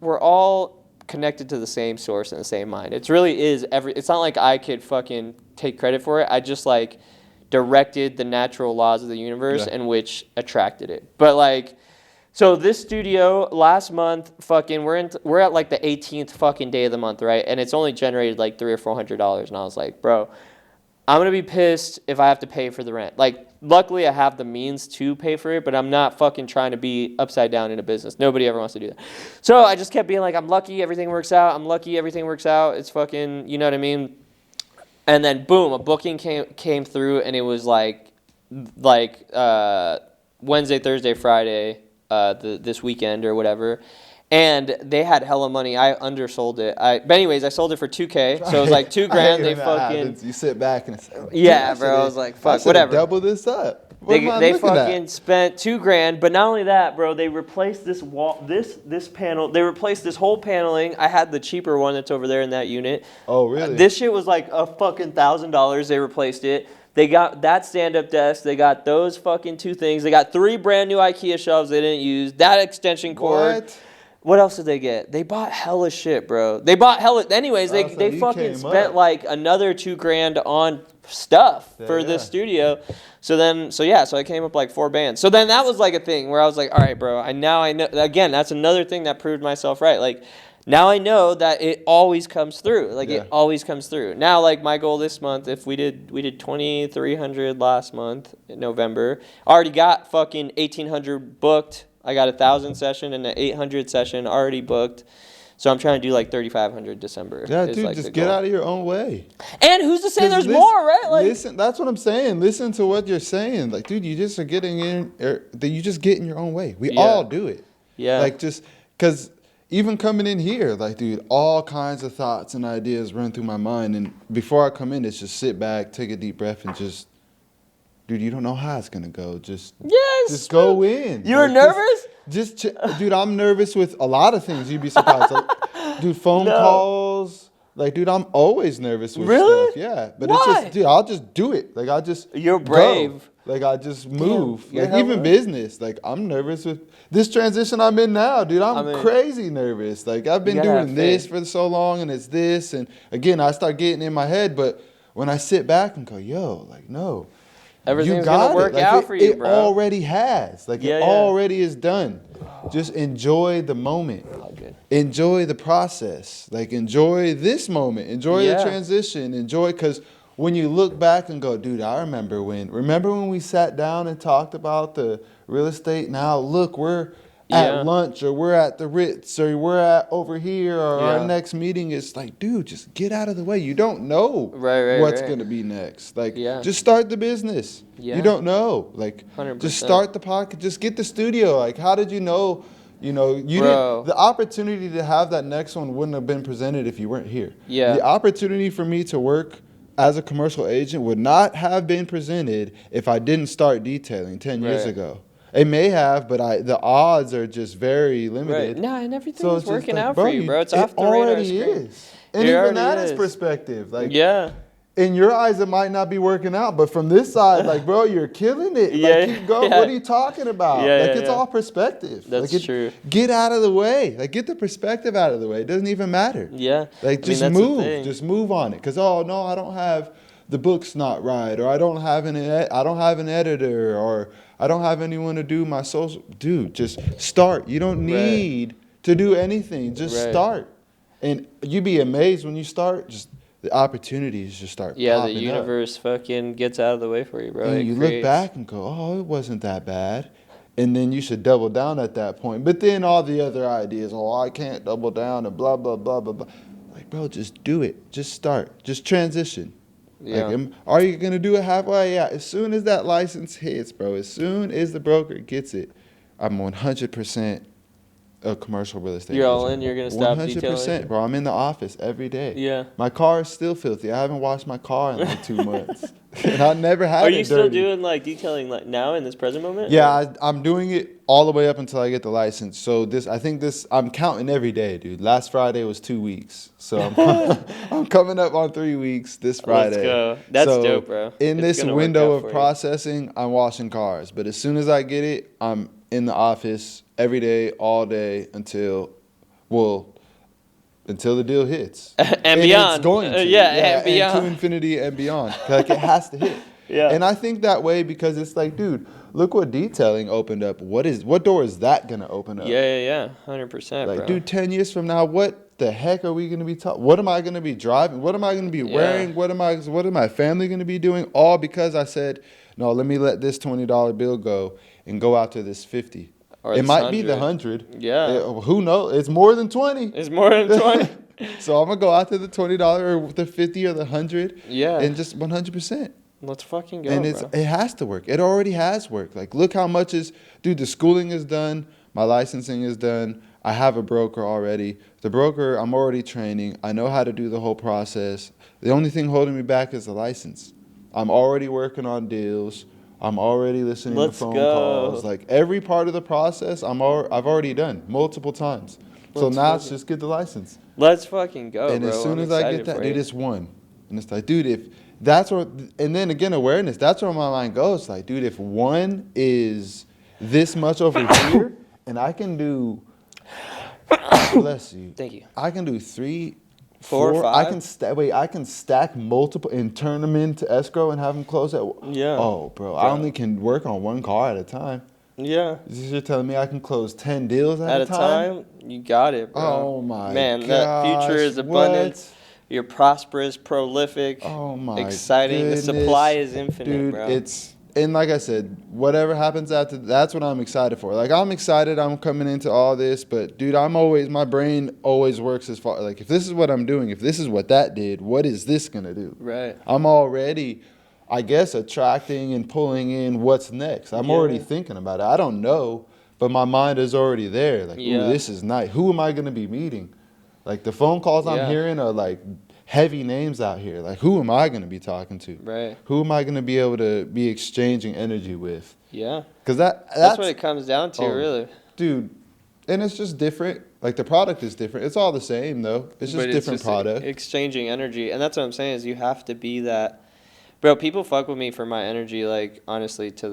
we're all connected to the same source and the same mind. It really is it's not like I could fucking take credit for it. I just like directed the natural laws of the universe and which attracted it. But like, so this studio last month, fucking, we're at like the 18th fucking day of the month, right? And it's only generated like $300 or $400, and I was like, bro, I'm going to be pissed if I have to pay for the rent. Like, luckily I have the means to pay for it, but I'm not fucking trying to be upside down in a business. Nobody ever wants to do that. So I just kept being like, I'm lucky everything works out. I'm lucky everything works out. It's fucking, you know what I mean? And then boom, a booking came through, and it was like Wednesday, Thursday, Friday, this weekend or whatever. And they had hella money. I undersold it. But anyways, I sold it for $2,000. So it was like $2,000. They fucking. You sit back and it's like, yeah, bro. I was like, fuck, whatever. Double this up. They fucking spent $2,000. But not only that, bro. They replaced this wall, this panel. They replaced this whole paneling. I had the cheaper one that's over there in that unit. Oh, really? This shit was like a fucking $1,000. They replaced it. They got that stand-up desk. They got those fucking 2 things. They got 3 brand new IKEA shelves they didn't use. That extension cord. What else did they get? They bought hella shit, bro. They bought hella. Anyways, they fucking spent like another $2,000 on stuff for the studio. So I came up like 4 bands. So then that was like a thing where I was like, all right, bro. Now I know. Again, that's another thing that proved myself right. Like, now I know that it always comes through. Like it always comes through. Now, like my goal this month, if we did 2,300 last month in November. Already got fucking 1,800 booked. I got 1,000 session and an 800 session already booked. So I'm trying to do like 3,500 December. Yeah, dude, like just get out of your own way. And who's to say there's more, right? Like, listen, that's what I'm saying. Listen to what you're saying. Like, dude, you just are getting in. You just get in your own way. We all do it. Yeah. Like, just because even coming in here, like, dude, all kinds of thoughts and ideas run through my mind. And before I come in, it's just sit back, take a deep breath, and just. Dude, you don't know how it's gonna go. Just go in. You were nervous? Dude, I'm nervous with a lot of things. You'd be surprised. Like, dude, phone calls. Like, dude, I'm always nervous with stuff. Yeah, but it's just, dude, I'll just do it. Like, I'll just. You're brave. Go. Like, I just move. Like, even business. Like, I'm nervous with this transition I'm in now, dude. I'm crazy nervous. Like, I've been doing this for so long, and it's this, and again, I start getting in my head. But when I sit back and go, yo, like, no. Everything's going to work out for you, bro. It already has. Like, it already is done. Just enjoy the moment. Enjoy the process. Like, enjoy this moment. Enjoy the transition. Enjoy, because when you look back and go, dude, I remember when we sat down and talked about the real estate? Now, look, we're at lunch, or we're at the Ritz, or we're at over here, or our next meeting is like, dude, just get out of the way. You don't know what's going to be next. Like, just start the business. You don't know. Like, 100%. Just start the podcast. Just get the studio. Like, how did you know? You know, the opportunity to have that next one wouldn't have been presented if you weren't here. Yeah. The opportunity for me to work as a commercial agent would not have been presented if I didn't start detailing 10 years ago. It may have, but the odds are just very limited. Right. No, and everything is working out for you, bro. It's off the radar screen. It already is. And even that is perspective. Like, in your eyes, it might not be working out, but from this side, like, bro, you're killing it. Like, keep going. What are you talking about? Like, it's all perspective. That's true. Get out of the way. Like, get the perspective out of the way. It doesn't even matter. Yeah. Like, just move. Just move on it. Because, oh, no, I don't have, the book's not right, or I don't have an editor, or I don't have anyone to do my social. Dude, just start. You don't need to do anything. Just start. And you'd be amazed when you start, just the opportunities just start popping the universe fucking gets out of the way for you, bro. And you look back and go, oh, it wasn't that bad. And then you should double down at that point. But then all the other ideas, oh, I can't double down and blah, blah, blah, blah, blah. Like, bro, just do it. Just start. Just transition. Yeah. Like, are you going to do it halfway? Yeah. As soon as that license hits, bro, as soon as the broker gets it, I'm 100% a commercial real estate You're all in? You're going to stop 100%, detailing? Bro. I'm in the office every day. Yeah. My car is still filthy. I haven't washed my car in like 2 months. And I never had it dirty. Are you still doing like detailing like now in this present moment? Yeah, I'm doing it all the way up until I get the license. So I'm counting every day, dude. Last Friday was 2 weeks. So I'm coming up on 3 weeks this Friday. Let's go. That's dope, bro. In this window of processing, I'm washing cars. But as soon as I get it, I'm in the office every day, all day until the deal hits. and beyond. It's going to. And beyond. And to infinity and beyond. Like, it has to hit. And I think that way because it's like, dude, look what detailing opened up. What door is that going to open up? Yeah. 100%, like, bro. Dude, 10 years from now, what the heck are we going to be talking? What am I going to be driving? What am I going to be wearing? What is my family going to be doing? All because I said, no, let me let this $20 bill go and go out to this 50. Or it might 100. be the 100. Yeah. Who knows? It's more than 20. It's more than 20. So I'm going to go out to the $20 or the 50 or the 100. Yeah. And just 100%. Let's fucking go, and it has to work. It already has worked. Like, look how much dude, the schooling is done. My licensing is done. I have a broker already. The broker, I'm already training. I know how to do the whole process. The only thing holding me back is the license. I'm already working on deals. I'm already listening to phone calls. Like, every part of the process, I've already done multiple times. So now it's just get the license. Let's fucking go, and bro. as soon as I get that, dude, it's one. And it's like, dude, if that's where, and then again, awareness, that's where my mind goes. Like, dude, if one is this much over here, and I can do, bless you. Thank you. I can do 3, 4, 4. 5. I can stack multiple and turn them into escrow and have them close at. Yeah. Oh, bro, I only can work on one car at a time. Yeah. You're telling me I can close 10 deals at a time? You got it, bro. Oh my man, gosh, that future is abundance. What? You're prosperous, prolific. Oh my exciting. Goodness. The supply is infinite, dude, bro. And like I said, whatever happens after, that's what I'm excited for. Like, I'm excited I'm coming into all this, but dude, my brain always works as far, like, if this is what I'm doing, if this is what that did, what is this going to do? Right. I'm already, I guess, attracting and pulling in what's next. I'm already thinking about it. I don't know, but my mind is already there. Like, ooh, this is nice. Who am I going to be meeting? Like, the phone calls I'm hearing are like heavy names out here. Like, who am I going to be talking to? Right. Who am I going to be able to be exchanging energy with? Yeah. Because that's what it comes down to, really. Dude, and it's just different. Like, the product is different. It's all the same, though. It's just different product. Exchanging energy. And that's what I'm saying is you have to be that. Bro, people fuck with me for my energy, like, honestly, to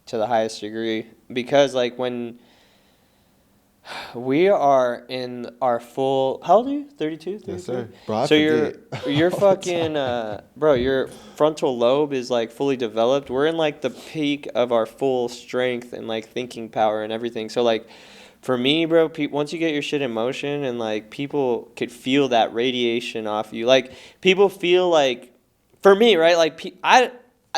the highest degree. Because, like, when we are in our full, how old are you? 32? 33? Yes, sir. Bro, so you're fucking, bro, your frontal lobe is, like, fully developed. We're in, like, the peak of our full strength and, like, thinking power and everything. So, like, for me, bro, once you get your shit in motion and, like, people could feel that radiation off you. Like, people feel like, for me, right, like,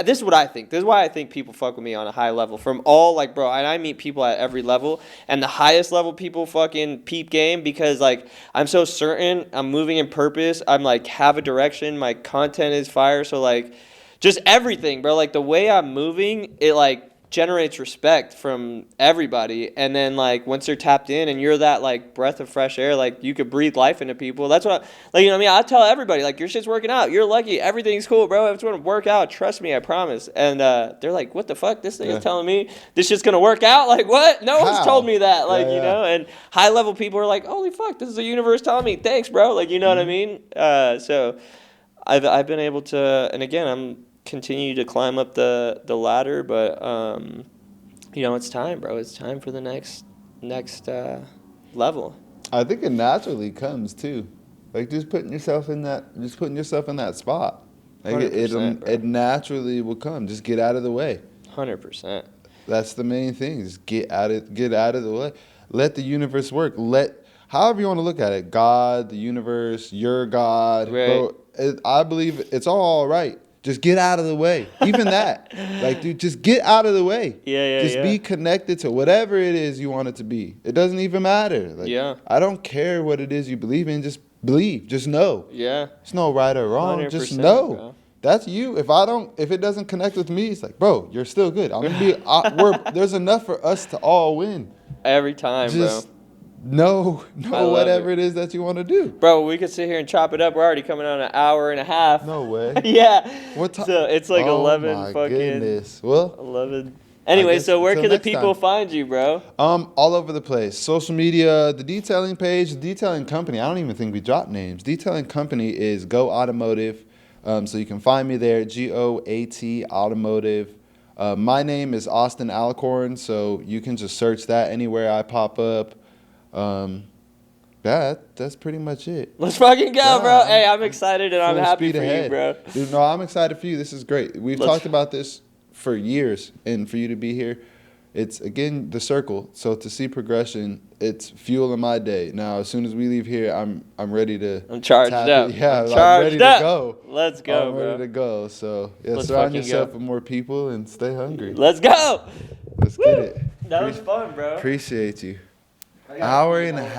this is what I think. This is why I think people fuck with me on a high level. From all, like, bro, and I meet people at every level, and the highest level people fucking peep game because, like, I'm so certain I'm moving in purpose. I'm, like, have a direction. My content is fire. So, like, just everything, bro. Like, the way I'm moving, it, like, generates respect from everybody. And then, like, once they're tapped in and you're that, like, breath of fresh air, like, you could breathe life into people. That's what like, you know what I mean? I tell everybody, like, your shit's working out, you're lucky, everything's cool, bro, it's gonna work out, trust me, I promise. And they're like, what the fuck, this thing is telling me this shit's gonna work out? Like, what? No one's told me that. Like, you know. And high level people are like, holy fuck, this is the universe telling me, thanks, bro. Like, you know what I mean? So I've been able to, and again, I'm continue to climb up the ladder, but you know, it's time, bro. It's time for the next level. I think it naturally comes too, like just putting yourself in that spot. Like it naturally will come. Just get out of the way. 100%. That's the main thing. Just get out of the way. Let the universe work. However you want to look at it, God, the universe, your God. Right. Bro, I believe it's all right. Just get out of the way. Even that. Like, dude, just get out of the way. Just be connected to whatever it is you want it to be. It doesn't even matter. Like, I don't care what it is you believe in. Just believe. Just know. Yeah. It's no right or wrong. Just know. Bro. That's you. If it doesn't connect with me, it's like, bro, you're still good. I'm gonna be. There's enough for us to all win. Every time, just, bro. Know whatever it is that you want to do. Bro, we could sit here and chop it up. We're already coming on an hour and a half. No way. Yeah. What time? So it's like 11 my fucking. Goodness. Well, 11. Anyway, so where can the people find you, bro? All over the place. Social media, the detailing page, the detailing company. I don't even think we dropped names. Detailing company is Go Automotive. So you can find me there, GOAT Automotive. My name is Austin Alicorn, so you can just search that anywhere I pop up. That's pretty much it. Let's fucking go, bro. Hey, I'm excited and I'm happy for you, bro. Dude, no, I'm excited for you. This is great. We've talked about this for years, and for you to be here, it's, again, the circle. So to see progression, it's fuel in my day. Now, as soon as we leave here, I'm ready to. I'm charged up. Yeah, I'm ready to go. Let's go, I'm ready to go. So, yeah, Let's surround fucking yourself go. with more people and stay hungry. Let's go. Let's get it. That was fun, bro. Appreciate you. Hour and a half.